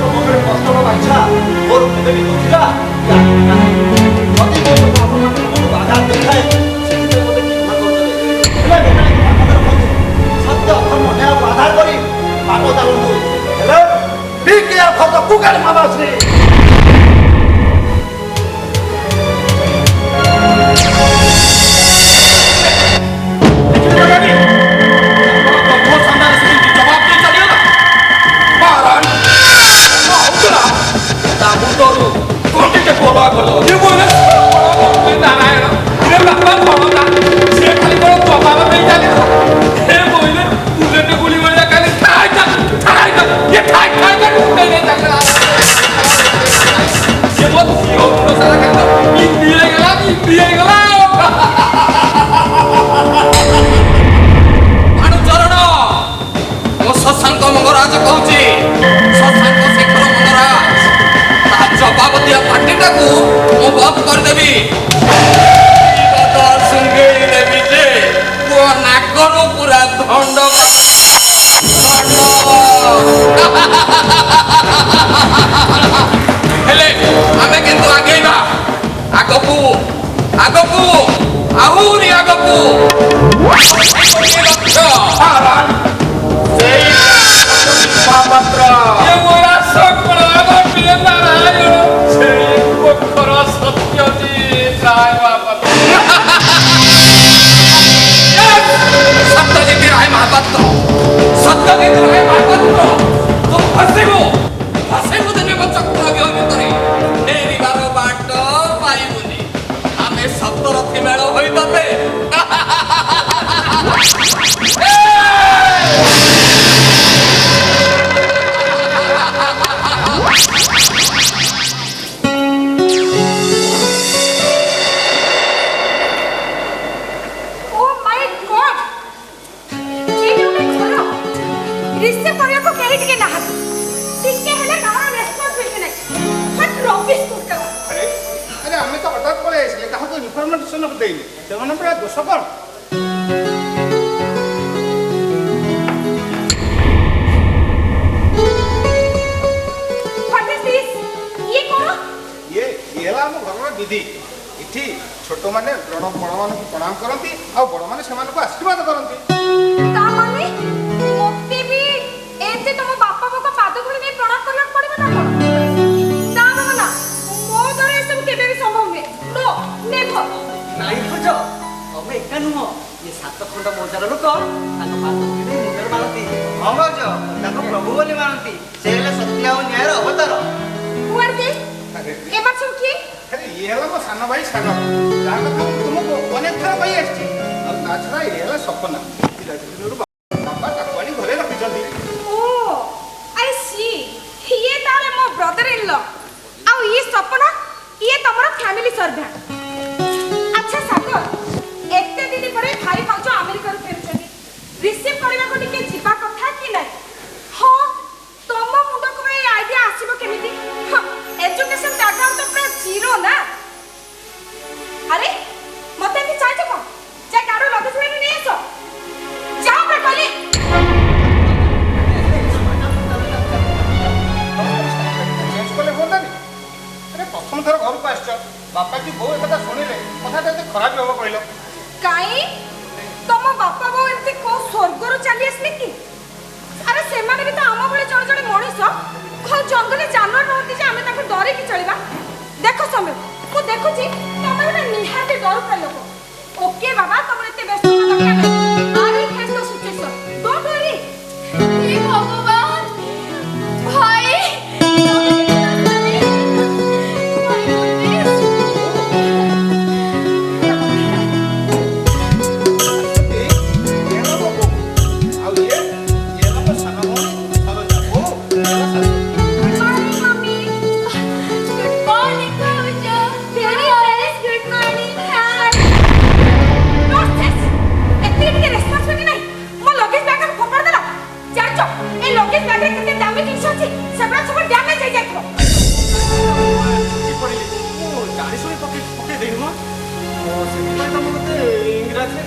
ମନରେ କଷ୍ଟ ବା ଇଚ୍ଛା ମୋର କେବେ ବି ନଥିଲା ଯଦି ମୋ କଥା ଆପଣଙ୍କ ମନକୁ ଆଘାତ ଦେଇଥାଏ ସେଥିପାଇଁ ମୋତେ କ୍ଷମା କରିଦେବେ ହେଲେ ସତ୍ୟ ଧର୍ମ ନ୍ୟାୟକୁ ଆଧାର କରି ପାପ ଚାଲନ୍ତୁ ହେଲେ be careful the କୁକାଳ ମାମାଶ୍ରୀ
छोट मैंने बड़ मान प्रणाम करती आ बड़ मैंने से आशीर्वाद करती
प्रभु बोली मानती से सत्य और न्याय अवतार
ये मो सान भाई सान जहाँ कथा तुमको अनेक थर कही छड़ा ये सपना बाबा ताकवाणी घरे रखी
ब्रदर इन लॉ आउ ये सपना ये तमरा फैमिली सर्वेंट अच्छा सागर एते दिन परे भाई भाउज अमेरिका रो फेरछनी रिसीव करबा को टिके जीवा कथा कि नै हां तम मुंड को ए आईडिया आसीबो केमिति एजुकेशन बैकग्राउंड तो पूरा जीरो ना अरे मते भी चाहते को जे कारो लगेज में नहीं आसो जाओ बे कली
प्रथम थर घर को आस बापा की बो एक शुणिले कथा खराब हम कहल
काई तुम बापा बो एमती को स्वर्ग रो चली आसले कि अरे से माने भी तो आम बळे जण जण मଣିଷ को जंगल जानवर रहती जे हमें ताको डरे की चलीबा देखो समय को देखु छी तमे ना निहाते डर पर लोक ओके बाबा तुम एते व्यस्त न दरकार I face the situation don't worry हे भगवान भाई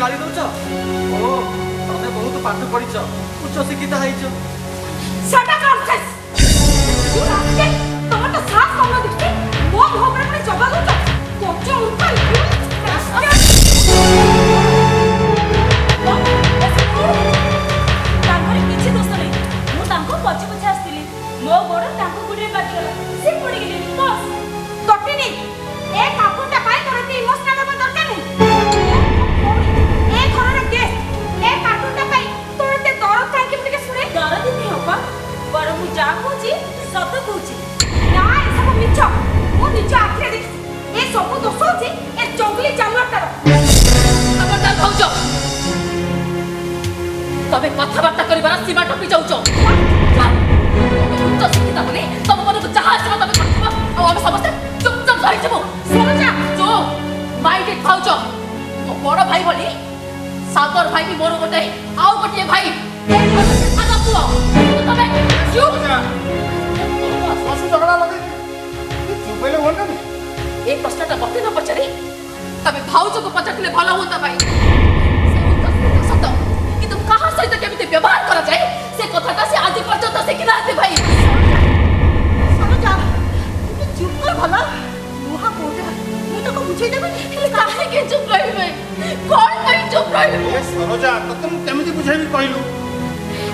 गाड़ी दौच ओ तमे बहुत पाठ पढ़िछ उच्च शिक्षित हैछ
You rascal! তোমার তো সাহস কম না দেখছি। ମୋ ମୁହଁ ଉପରେ ପୁଣି ଜବା ଦଉଛ। କଚ ଉଠା you rascal! ତାଙ୍କର କିଛି ଦୋଷ ନାହିଁ। ମୁଁ ତାଙ୍କୁ ପଛେ ପଛେ ଆସିଥିଲି। ମୋ ଗୋଡ଼ ତାଙ୍କ ଗୋଡ଼ରେ ବାଜିଗଲା। ସେ ପଡ଼ିଗଲେ। ବସ୍ ତଟିନି। ଏ କାକୁଟା ପାଇଁ ତୋର ଏତେ ଇମୋସନାଲ ହେବା ଦରକାର ନାହିଁ। ଏ ଘରର ଗେଷ୍ଟ। ଏ କାକୁଟା ପାଇଁ ତୋର ଏତେ ଦରଦ କାହିଁକି ମୁଁ ଟିକେ ଶୁଣେ? ଦରଦ ନାହିଁ ଅପା। ବର ମୁଁ ଯାହା କହୁଛି ସତ କହୁଛି। ନା ଏସବୁ ମିଛ। ମୁଁ ନିଜ ଆଖିରେ ଦେଖିଛି। ଏ ସବୁ ଦୋଷ ହେଉଛି ଏ ଜଙ୍ଗଲି ଜାନୁଆରଟାର।
ଖବରଦାର ଭାଉଜ, ତମେ କଥାବାର୍ତ୍ତା କରିବାର ସୀମା ଟପି ଯାଉଛ। ଉଚ୍ଚ ଶିକ୍ଷିତ ବୋଲି ତମ ମନକୁ ଯାହା ଆସିବ ତମେ କରିଥିବ ଆଉ ଆମେ ସମସ୍ତେ ଚୁପଚାପ ରହିଯିବୁ।
ସରୋଜା
ଚୁପ୍ ମାଇଣ୍ଡେଡ ଭାଉଜ। ମୋ ବଡ଼ ଭାଇ ଭଳି ସାଗର ଭାଇ ବି ମୋର ଗୋଟେ ଆଉ ଗୋଟିଏ ଭାଇ। ସାନ ପୁଅ ତମେ ଚୁପ୍। ଏ ପ୍ରଶ୍ନଟା ମତେ ନ ପଚାରି ତମେ ଭାଉଜକୁ ପଚାରିଥିଲେ ଭଲ ହୁଅନ୍ତା ଭାଇ। ସେ ଉତ୍ତର ସତ, କିନ୍ତୁ କାହା ସହିତ କେମିତି ବ୍ୟବହାର କରାଯାଏ ସେ କଥାଟା ସେ ଆଜି ପର୍ଯ୍ୟନ୍ତ ଶିଖିନାହାନ୍ତି ଭାଇ।
ସରୋଜା ତୁ ଚୁପ୍ କର ଭଲ। ଲୁହା କୋଉଟା ମୁଁ ତାକୁ ବୁଝେଇଦେବି।
ହେଲେ କାହିଁକି ଚୁପ୍ ରହିବେ? କଣ ପାଇଁ ଚୁପ୍ ରହିବେ?
ସରୋଜା ତତେ ମୁଁ କେମିତି ବୁଝେଇବି କହିଲୁ?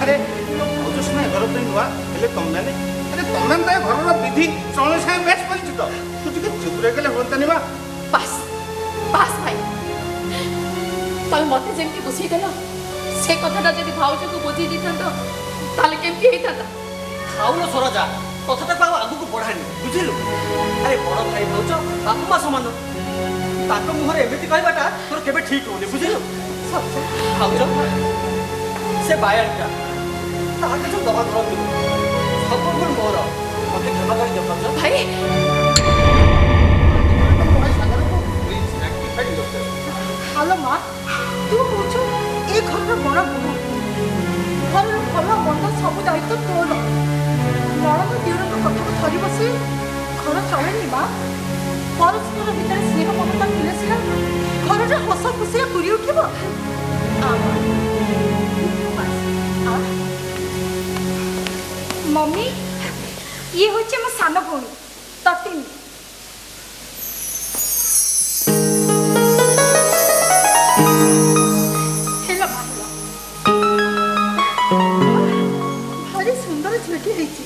ଆରେ ଭାଉଜ ସିନା ଘର ପାଇଁ ନୂଆ ହେଲେ ତମେ ତମେ ତ ଏ ଘରର ବିଧି ଚଳଣି ସାଙ୍ଗେ ବେଶ ପରିଚିତ। ତୁ ଟିକେ ଚୁପ୍ ରହିଗଲେ ହୁଅନ୍ତାନି ମା।
ବାସ୍ ବାସ୍ ଭାଇ, ତମେ ମତେ ଯେମିତି ବୁଝେଇଦେଲ ସେ କଥାଟା ଯଦି ଭାଉଜକୁ ବୁଝେଇ ଦେଇଥାନ୍ତ ତାହେଲେ କେମିତି ହେଇଥାନ୍ତା?
ଖାଉନ ସରୋଜା, କଥାଟାକୁ ଆଉ ଆଗକୁ ବଢ଼ାନି ବୁଝିଲୁ। ଆରେ ବଡ଼ ଭାଇ ଭାଉଜ ବାପା ମା ସମାନ। ତାଙ୍କ ମୁହଁରେ ଏମିତି କହିବାଟା ତୋର କେବେ ଠିକ୍ ହଉନି ବୁଝିଲୁ। ଭାଉଜ ସେ ବାୟାଣୀଟା ତା କିଛି ଦବା ଧରନ୍ତୁ ସବୁ ଭୁଲ ମୋର। ମତେ କ୍ଷମା କରିଦିଅ ଭାଉଜ।
ଭାଇ
ହ୍ୟାଲୋ ମା, ତୁ କହୁଛୁ ଏ ଘରର ବଡ଼ ବୋହୂ। ଘରର ଭଲ ମନ୍ଦ ସବୁ ଦାୟିତ୍ୱ ତୋର। ନଣନ୍ଦ ଦିଅରଙ୍କ କଥାକୁ ଧରି ବସି ଘର ଚଳେନି ମା। ପରସ୍ପର ଭିତରେ ସ୍ନେହ ମମତା ଥିଲେ ସିନା ଘରଟା ହସ ଖୁସିରେ ପୁରି ଉଠିବ।
ମମି ଇଏ ହେଉଛି ମୋ ସାନ ଭଉଣୀ ତଟିନୀ।
ଭାରି ସୁନ୍ଦର ଝିଅଟି ହେଇଛି।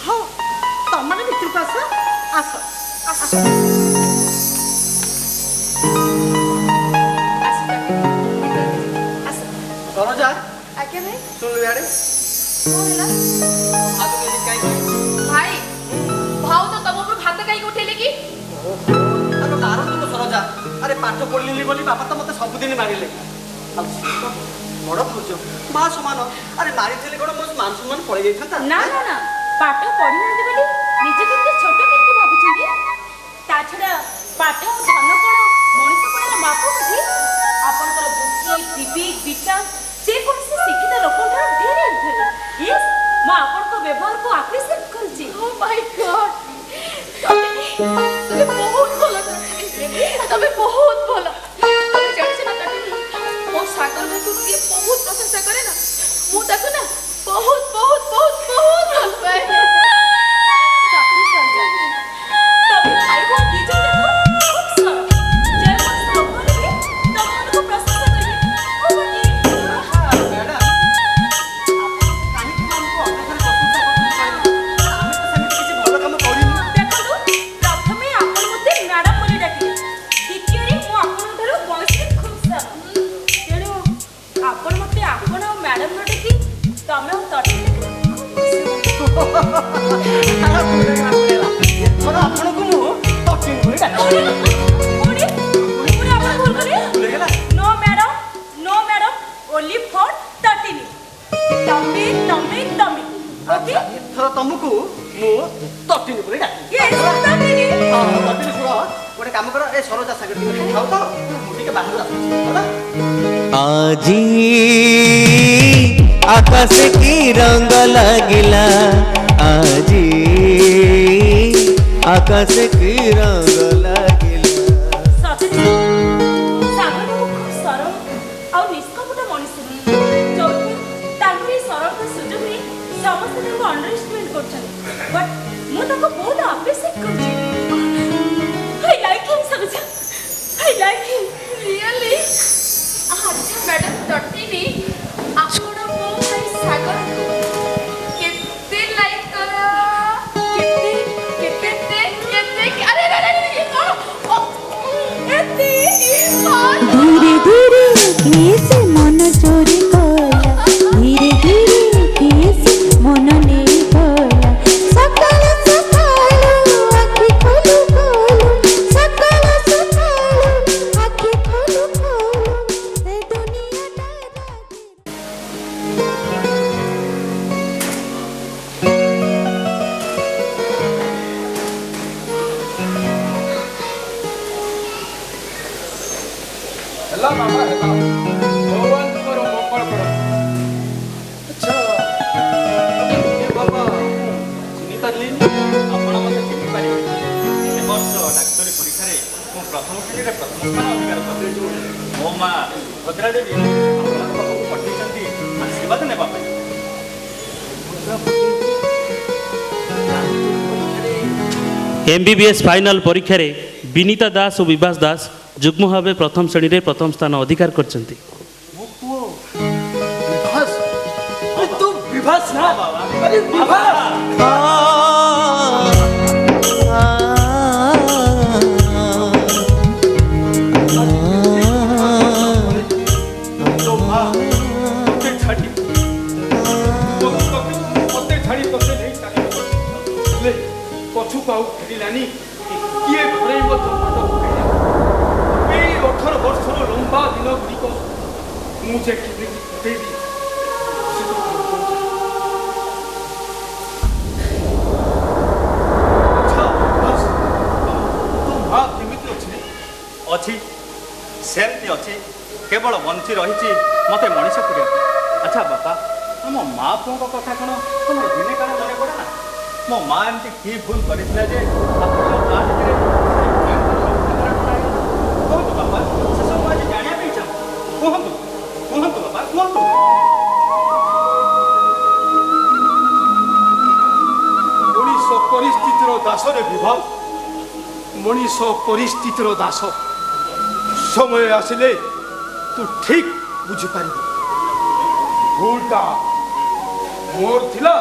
ହଉ ତମମାନେ ଭିତରକୁ ଆସ ଆସ ଆସ।
ସରୋଜା
ଆଜ୍ଞା ଭାଇ।
ଶୁଣିଲୁ ଇଆଡ଼େ
କଣ ହେଲା?
ଭାଇ ଭାଉଜ ତମ ଉପରୁ ହାତ କାହିଁକି ଉଠେଇଲେ କି?
ତାଙ୍କ ମାରନ୍ତୁ ସରୋଜା। ଆରେ ପାଠ ପଢ଼ିଲିନି ବୋଲି ବାପା ତ ମତେ ସବୁଦିନ ମାରିଲେ। ଆଉ ସିଏ ତ ବଡ଼ ଭାଉଜ ମା ସମାନ। ଆରେ ମାରିଥିଲେ କ'ଣ ମୋର ମାନ ସମ୍ମାନ ପଳେଇ ଯାଇଥାନ୍ତା?
ନା ନା ନା, ପାଠ ପଢିନାହାନ୍ତି ବୋଲି ନିଜକୁ ଏତେ ଛୋଟ କେମିତି ଭାବୁଛନ୍ତି? ତା ଛଡ଼ା ପାଠ ଆଉ ଧନ କ'ଣ ମଣିଷ ପଣାର ମାପ କାଠି? ଆପଣଙ୍କର ବୁଦ୍ଧି, ବିବେକ, ବିଚାର ଯେକୌଣସି ଶିକ୍ଷିତ ଲୋକଙ୍କଠାରୁ ଢେର ଊର୍ଦ୍ଧ୍ୱରେ। ୟେସ୍, ମୁଁ ଆପଣଙ୍କ ବ୍ୟବହାରକୁ ଆପ୍ରିସିଏଟ୍ କରୁଛି।
ଓ ମାଇ ଗଡ୍, ତମେ ବହୁତ ଭଲ। ତମେ ବହୁତ ଭଲ। ତମେ ଜାଣିଛ ନା ତଟିନୀ, ମୋ ସାଗର ଭାଇକୁ କିଏ ବହୁତ ପ୍ରଶଂସା କରେ ନା, ମୁଁ ତାକୁ ନା ବହୁତ ବହୁତ ବହୁତ ବହୁତ ଭଲ ପାଏ।
ଚାକରି ସରିଯାଏ। ତମେ ଭାଇ ଭଉଣୀ ଦି ଜଣ ଯାକ ଖୁବ୍ ସରଳ। ଯେକୌଣସି ଲୋକ ହେଲେ ବି ତମମାନଙ୍କୁ ପ୍ରଶଂସା କରିବେ। ଓ ବଟି
ମ୍ୟାଡାମ କାହିଁକି ଆମକୁ ଅଯଥାରେ ପ୍ରଶଂସା କରୁଛନ୍ତି କହିଲେ? ଆମେ ତ ସେମିତି କିଛି ଭଲ କାମ କରିନୁ।
ଦେଖନ୍ତୁ, ପ୍ରଥମେ ଆପଣ ମୋତେ ମ୍ୟାଡାମ ବୋଲି ଡାକିଲେ। ଦ୍ୱିତୀୟରେ ମୁଁ ଆପଣଙ୍କଠାରୁ ବୟସରେ ଖୁବ୍ ସାନ। ତେଣୁ ଆପଣ ମୋତେ ଆପଣ ଆଉ ମ୍ୟାଡାମ ନ ଡାକି ତମେ ଆଉ ତଟିନୀ ଡାକିଲେ ଖୁବ୍ ଖୁସି ହୁଅନ୍ତି।
ଏଥର ଆପଣଙ୍କୁ ମୁଁ ତଟିନୀ ବୋଲି ଡାକିବି।
ପୁଣି ଆପଣ ଭୁଲ କଲେ।
ଭୁଲିଗଲା?
No madam, only for ତଟିନୀ। ତମେ ତମେ ତମେ। ଓକେ?
ଏଥର ତମକୁ ମୁଁ ତଟିନୀ ବୋଲି ଡାକିବି।
Yes, ତଟିନୀ।
ତଟିନୀ ଶୁଣ, ଗୋଟେ କାମ କର, ଏ ସରୋଜା ସାଙ୍ଗରେ ଟିକେ ଖାଉ ତ, ମୁଁ ଟିକେ ବାହାରୁ ଆସୁଛି ହେଲା।
আজি আকাশ কি রঙ লাগিলা, আজি আকাশ কি রঙ লাগিলা।
ସତେଜ ସାଗର ବାବୁ ଖୁବ୍ ସରଳ ଆଉ ନିଷ୍କପଟ ମଣିଷ। ଯୋଉଥିପାଇଁ ତାଙ୍କର ଏହି ସରଳତା ସୁଯୋଗରେ ସମସ୍ତେ ତାଙ୍କୁ ଅଣ୍ଡର ଏଷ୍ଟିମେଟ୍ କରୁଛନ୍ତି। appreciate କରୁଛି। I like him ସମଝା। I like him really।
ଆଚ୍ଛା ମ୍ୟାଡାମ ତଟିନି ଆପଣ ମୋ ଭାଇ ସାଗରକୁ କେତେ ଲାଇକ୍ କର କେତେ କେତେ କେତେ ଆରେ ଆରେ ଆରେ କଣ ଏତେ
धीरे धीरे कैसे मन चोरी कला धीरे धीरे कैसे मन नहीं कला सकाल सकाल आँखी खोलू खोलू सकाल सकाल आँखी खोलू खोलू ए दुनिया
ହେଲା ମାମା ହେଲା ଭଗବାନ ତୁମର ମଙ୍ଗଳ କର। ଆଚ୍ଛା ଏ ବାବା ଚିହ୍ନି ପାରିଲିନି।
ଆପଣ ମୋତେ ଚିହ୍ନି ପାରିବେ। ଏ ବର୍ଷ ଡାକ୍ତରୀ ପରୀକ୍ଷାରେ ମୁଁ ପ୍ରଥମ ଶ୍ରେଣୀରେ ପ୍ରଥମ ସ୍ଥାନ ଅଧିକାର କଲି। ମୋ ମା ଭଦ୍ରା ଦେବୀ ଆପଣଙ୍କ ପାଖକୁ ପଠାଇଛନ୍ତି ଆଶୀର୍ବାଦ ନେବା ପାଇଁ।
MBBS फाइनाल परीक्षा रे विनीता दास और विभास दास जुग्म भाव प्रथम श्रेणी रे प्रथम स्थान अधिकार करछंती।
विभास अरे तू विभास ना अरे विभास
तो माँ तोते छाड़ी तोते छाड़ी तोते नहीं छाड़ी ले पछु पाऊ फेरिलानी किए घरे मत मत पकेला ए 18 वर्षर लंबा दिन गुड़िक मुझे केमिति देवी से तो अच्छा बस तो माँ केमिति अछि
ଅଛି ସେମିତି ଅଛି କେବଳ ବଞ୍ଚି ରହିଛି ମୋତେ ମଣିଷ କରିବା। ଆଚ୍ଛା ବାପା ଆମ ମା ପୁଅଙ୍କ କଥା କ'ଣ ତମର ଦିନେ କାଳ ମନେ ପଡ଼େ ନା? ମୋ ମା ଏମିତି କି ଭୁଲ କରିଥିଲା ଯେ ଆପଣଙ୍କ ମା ଭିତରେ କୁହନ୍ତୁ ବାପା ସେସବୁ ଆଜି ଜାଣିବା ପାଇଁ ଚାହୁଁ। କୁହନ୍ତୁ କୁହନ୍ତୁ ବାପା କୁହନ୍ତୁ।
ମଣିଷ ପରିସ୍ଥିତିର ଦାସରେ ବିଭାଗ ମଣିଷ ପରିସ୍ଥିତିର ଦାସ ସମୟ ଆସିଲେ ତୁ ଠିକ୍ ବୁଝିପାରିବୁ ଭୁଲଟା ମୋର ଥିଲା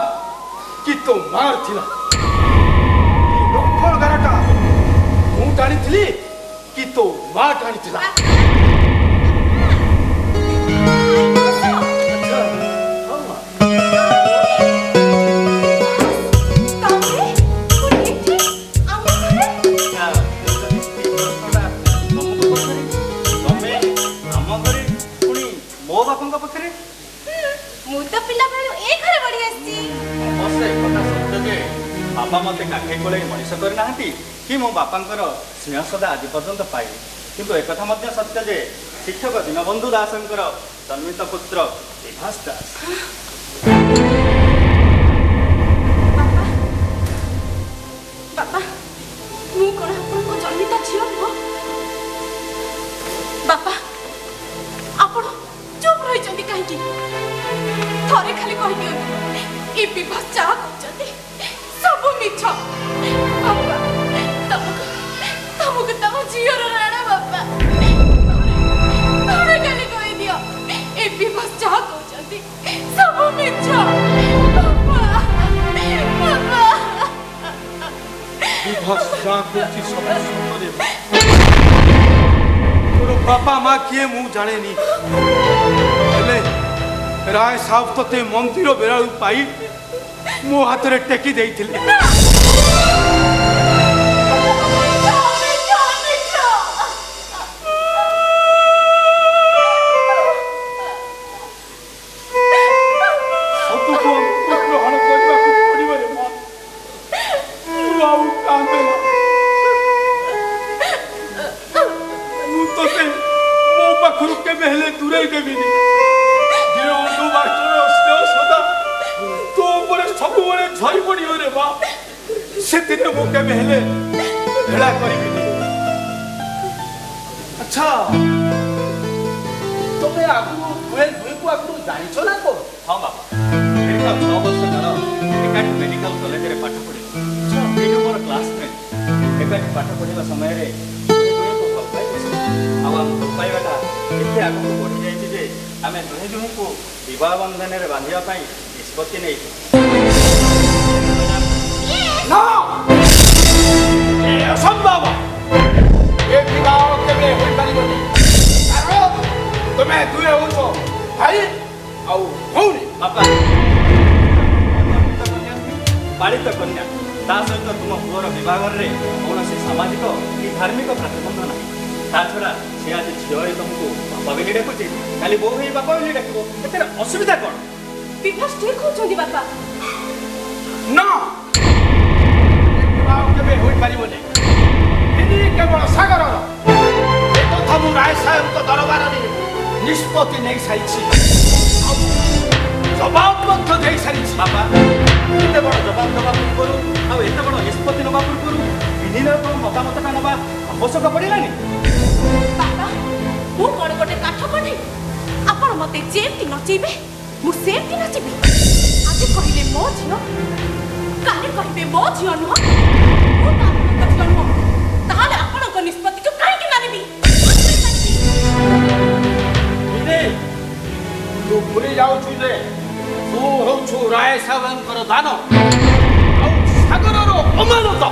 କି ତୋ ମାର ଥିଲା ଲକ୍ଷ୍ମଣ ଗାରଟା ମୁଁ ଟାଣିଥିଲି କି ତୋ ମା ଟାଣିଥିଲା।
ବାପା ମୋତେ କାଖେଇ କୋଳେଇ ମଣିଷ କରିନାହାନ୍ତି କି ମୋ ବାପାଙ୍କର ସ୍ନେହ ସଦା ଆଜି ପର୍ଯ୍ୟନ୍ତ ପାଇଲି। କିନ୍ତୁ ଏକଥା ମଧ୍ୟ ସତ୍ୟ ଯେ ଶିକ୍ଷକ ଦୀନବନ୍ଧୁ ଦାସଙ୍କର ଜନ୍ମିତ ପୁତ୍ର ବିଭାସ ଦାସ।
ବାପା ମୁଁ କ'ଣ ଆପଣଙ୍କ ଜନ୍ମିତ ଝିଅ ନୁହଁ? ବାପା ଆପଣ ଚୁପ୍ ରହିଛନ୍ତି କାହିଁକି? ଥରେ ଖାଲି କହିଦିଅନ୍ତୁ ଏ ବିଭାସ ଯାହା କହୁଛନ୍ତି ସବୁ ମିଛ। ବାପା ତମକୁ ତମ ଝିଅର ରାଣ ବାପା ଥରେ ଖାଲି କହିଦିଅ ଏ ବିଭାସ ଯାହା କହୁଛନ୍ତି ସବୁ ମିଛ।
ବିଭାସ ଯାହା କହୁଛି ସବୁ ସତରେ ତୋର ବାପା ମା କିଏ ମୁଁ ଜାଣେନି ହେଲେ ରାୟ ସାହେବ ତତେ ମନ୍ଦିର ବେଳାରୁ ପାଇ ମୋ ହାତରେ ଟେକି ଦେଇଥିଲେ। ସବୁକୁ ଗ୍ରହଣ କରିବାକୁ ପଡ଼ିବ ରେ ମା। ତୁ ଆଉ କାନ୍ଦେନା। ମୁଁ ତତେ ମୋ ପାଖରୁ କେବେ ହେଲେ ଦୂରେଇ ଦେବିନି। ଦୀନବନ୍ଧୁ ମାଷ୍ଟରର ସ୍ନେହ ସଦା ତୋ ଉପରେ ସବୁବେଳେ ଝରି ପଡ଼ିବ ରେ ମା। ସେଥିରେ ମୁଁ କେବେ ହେଲେ ହେଳା କରିବିନି।
ଆଚ୍ଛା ତମେ ଆଗରୁ ଦୁଇକୁ ଆଗରୁ ଜାଣିଛ ନା କଣ?
ହଁ ବାପା ଦୀର୍ଘ 6 ବର୍ଷ କାଳ ଏକାଠି ମେଡିକାଲ କଲେଜରେ ପାଠ ପଢ଼ିଲି। ଏଇଠି ମୋର କ୍ଲାସମେଟ୍ ପାଠ ପଢ଼ିବା ସମୟରେ ଦୁହେଁଙ୍କୁ ଭଲ ପାଇ ବସିଛୁ। ଆଉ ଆମ ଭଲ ପାଇବାଟା ଏତେ ଆଗକୁ ବଢ଼ିଯାଇଛି ଯେ ଆମେ ଦୁହେଁ ଦୁହିଁଙ୍କୁ ବିବାହ ବନ୍ଧନରେ ବାନ୍ଧିବା ପାଇଁ ନିଷ୍ପତ୍ତି ନେଇଛୁ।
ଅସମ୍ଭବ ଏ ବିବାହ କେବେ ହୋଇପାରିବନି କାରଣ ତୁମେ ଦୁହେଁ ହେଉଛ ଭାଇ ଆଉ ଭଉଣୀ।
ବାପା ପାଳିତ କନ୍ୟା ତା ସହିତ ତୁମ ପୁଅର ବିବାହରେ କୌଣସି ସାମାଜିକ କି ଧାର୍ମିକ ପ୍ରତିବନ୍ଧ ନାହିଁ। ତା ଛଡ଼ା ସେ ଆଜି ଝିଅ ହେଇ ତମକୁ ବାପା ବୋଲି ଡାକୁଛି, କାଲି ବୋଉ ହେଇ ବାପା ବୋଲି ଡାକିବ, ଏଥିରେ ଅସୁବିଧା କ'ଣ?
ବିଭାସ ଠିକ କହୁଛନ୍ତି ବାପା।
ନା ବିବାହ କେବେ ହୋଇପାରିବନି। ଇନି କେବଳ ସାଗରର ଏ କଥା ମୁଁ ରାୟ ସାହେବଙ୍କ ଦରବାରରେ ନିଷ୍ପତ୍ତି ନେଇସାରିଛି, ଆଉ ଜବାବ ମଧ୍ୟ ଦେଇସାରିଛି।
ବାପା ଏତେ ବଡ଼ ଜବାବ ଦେବା ପୂର୍ବରୁ ଆଉ ଏତେ ବଡ଼ ନିଷ୍ପତ୍ତି ନେବା ପୂର୍ବରୁ ବିନିର ମତାମତଟା ନେବା ଆବଶ୍ୟକ ପଡ଼ିଲାନି?
ବାପା ମୁଁ କ'ଣ ଗୋଟେ କାଠ କଢ଼ି? ଆପଣ ମତେ ଯେମିତି ନଚେଇବେ ମୁଁ ସେମିତି ନାଚିବି। ଆଜି କହିଲେ ମୋ ଝିଅ, କାଲି କହିବେ ମୋ ଝିଅ ନୁହଁ, ମୁଁ ତ ଆପଣଙ୍କ ଝିଅ ନୁହଁ। ତାହେଲେ ଆପଣଙ୍କ ନିଷ୍ପତ୍ତିକୁ କାହିଁକି ମାନିବି?
ତୁ ଭୁଲି ଯାଉଛୁ ଯେ ତୁ ହେଉଛୁ ରାୟ ସାହେବଙ୍କର ଦାନ ଆଉ ସାଗରର ଅମାନତ।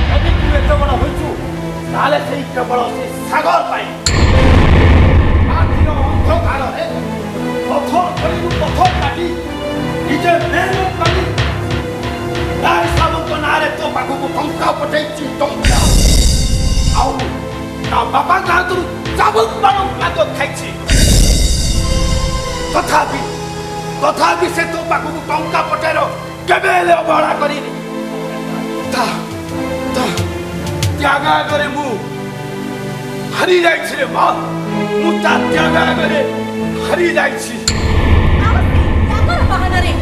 ଯଦି ତୁ ଏତେ ବଡ଼ ହୋଇଛୁ ତାହେଲେ ସେଇ କେବଳ ସେ ସାଗର ପାଇଁ। ରାତିର ଅନ୍ଧକାରରେ ପଥର କରିବୁ, ପଥର କାଟି ନିଜେ ମେହନତ କରି ରାୟ ସାହେବଙ୍କ ନାଁରେ ତୋ ପାଖକୁ ଟଙ୍କା ପଠେଇଛି, ଟଙ୍କା। ଆଉ ତା ବାପାଙ୍କ ହାତରୁ ଚାବୁକ ବାଣ ପାଦ ଖାଇଛି। ତଥାପି ସେ ତୋ ପାଖକୁ ଟଙ୍କା ପଠେଇର କେବେ ହେଲେ ଅବହେଳା କରିନି। ତ୍ୟାଗ ଆଗରେ ମୁଁ ହାରି ଯାଇଛି ରେ ମା, ମୁଁ ତା ତ୍ୟାଗ ଆଗରେ ହାରି ଯାଇଛି।
ବାହାନାରେ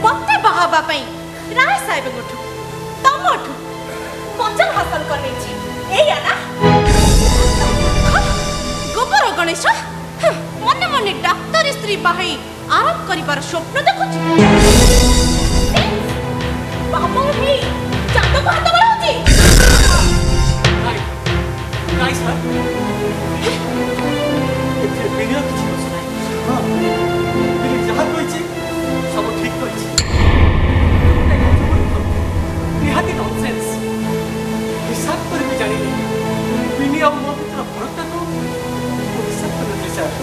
ମତେ ବାହା ହେବା ପାଇଁ ରାୟ ସାହେବଙ୍କଠୁ ତମଠୁ ବଚନ ହାସଲ କରିନେଇଛି, ଏଇଆ ନା? ଗୋବର ଗଣେଶ ମନେ ମନେ ଡାକ୍ତରୀ ସ୍ତ୍ରୀ ବାହାଇ ଆରାମ କରିବାର ସ୍ୱପ୍ନ ଦେଖୁଛି। ବାବା ହେଇ ଚାନ୍ଦକୁ ହାତ ବଢାଉଛି।
ଏଥିରେ ବିନିର କିଛି ଦୋଷ ନାହିଁ। ବିନି ଯାହା କହିଛି ସବୁ ଠିକ୍ କହିଛି। ନିହାତି ନନସେନ୍ସ। ହିସାବ କରିବି ଜାଣିନି ବିନି ଆଉ ମୋ ଭିତରେ ଫରକଟାକୁ ମୁଁ ହିସାବ କରିବି ସାର୍।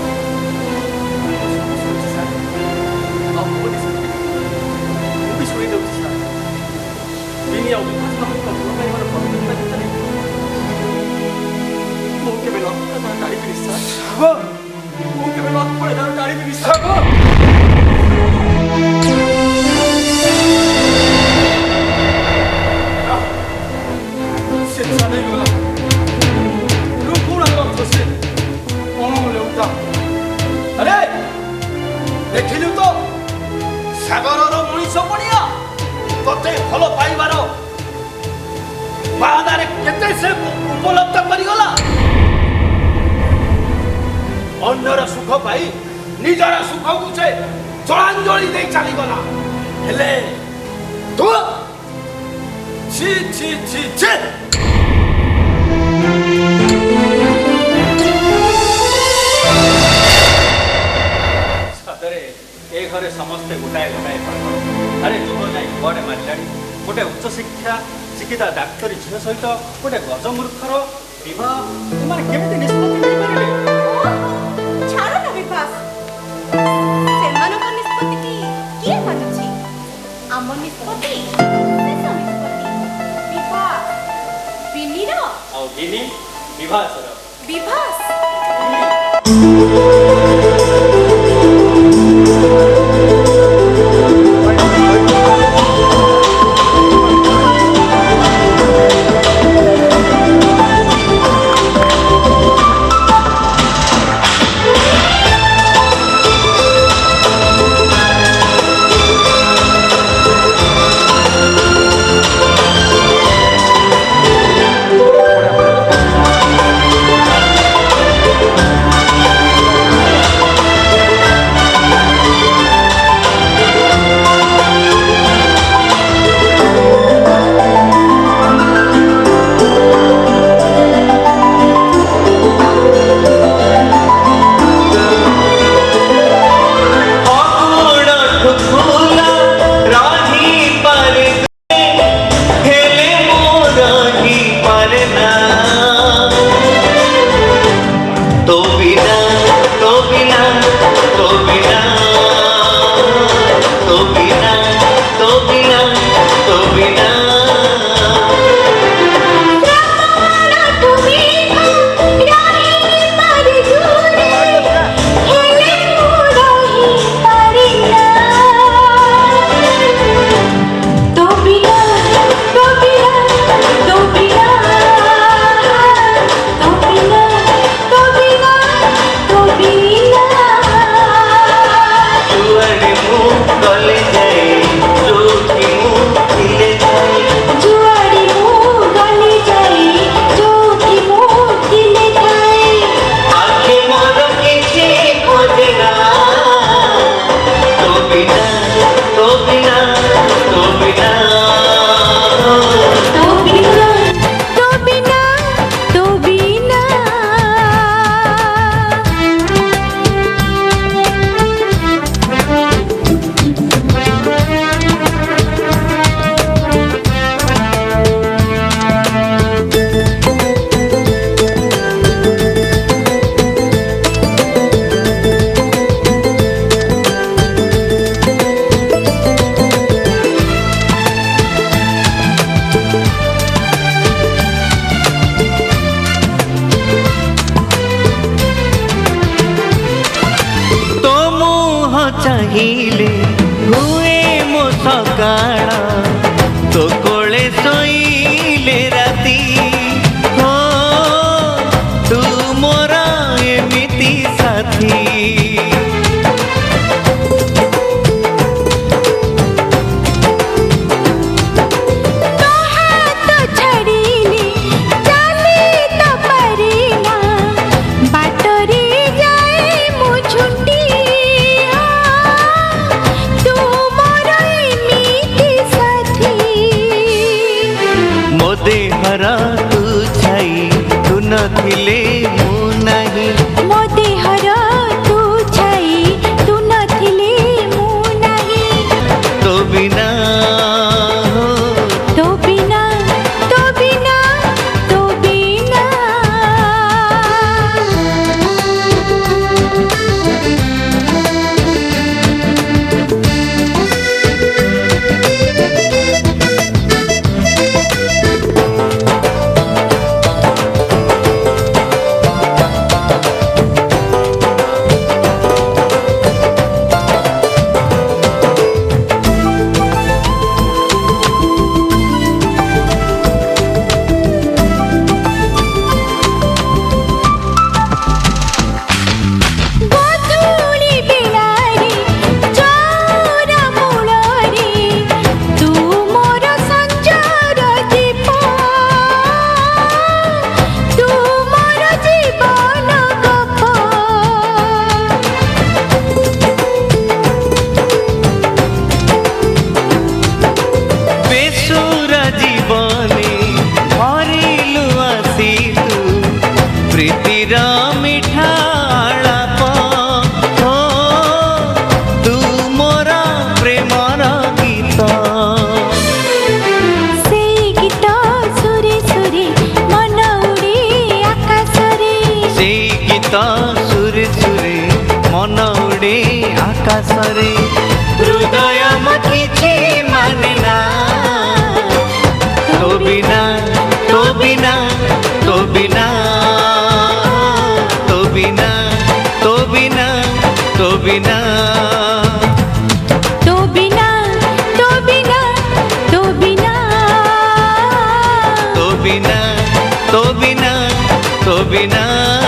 ଆଉ ମୋ ମୁଁ ବି ଶୁଣି ଦେଉଛି ସାର୍। ବିନି ଆଉ ବିକାଶ ବାବୁଙ୍କ ଭଲ ପାଇବାର ପରମ୍ପରା ଭିତରେ ମୁଁ କେବେ ଲକ୍ଷ୍ୟ ଟାଣିବିନି ସାର୍। ମୁଁ କେବେ ଲକ୍ଷ୍ୟ ଟାଣିବିନି ସାର୍।
ଦେଖିଲୁ ତ ସାଗରର ମଣିଷ ପଣିଆ ତତେ ଭଲ ପାଇବାର ବାହାନାରେ କେତେ ସେ ଉପଲବ୍ଧ କରିଗଲା। ଅନ୍ୟର ସୁଖ ପାଇ ନିଜର ସୁଖକୁ ସେ ଜଳାଞ୍ଜଳି ଦେଇ ଚାଲିଗଲା। ହେଲେ ତୁ ଛି ଛି ଛି ଛି।
ଏ ଘରେ ସମସ୍ତେ ଗୋଟାଏ ଗୋଟାଏ ପାଗଳ। ଆରେ ଲୁହ ଯାଇ କୁଆଡ଼େ ମାରିଲାଣି। ଗୋଟେ ଉଚ୍ଚଶିକ୍ଷା ଶିକ୍ଷିତା ଡାକ୍ତରୀ ଝିଅ ସହିତ ଗୋଟେ ଗଜମୂର୍ଖର ବିବାହ ସେମାନେ କେମିତି ନିଷ୍ପତ୍ତି ନେଇପାରିଲେ?
ଛାଡ଼ ନା ବିବାସ, ସେମାନଙ୍କ ନିଷ୍ପତ୍ତି କିଏ ମାନୁଛି? ଆମ ନିଷ୍ପତ୍ତି ଶେଷ ନିଷ୍ପତ୍ତି। ବିବାସ ବିନିର
ଆଉ ବିନି ବିଭାସର।
ବିଭାସ
ଚାହିଁଲେ ହୁଏ ମୋ ସକାଳ ତୋ କୋଳେ ଶୋଇଲେ ରାତି ହଁ ତୁ ମୋର ଏମିତି ସାଥୀ तू छाई तू नथिले मु नहीं
मो देहर तू छाई तू नथिले मु नहीं
तो बिना
तो बिना तो बिना तो बिना
सुरे सुरे मन उड़े आकाशरे हृदय किछि माने ना तो बिना तो बिना तो बिना तो बिना तो बिना तो बिना
तो बिना तो बिना तो बिना
तो बिना तो बिना तो बिना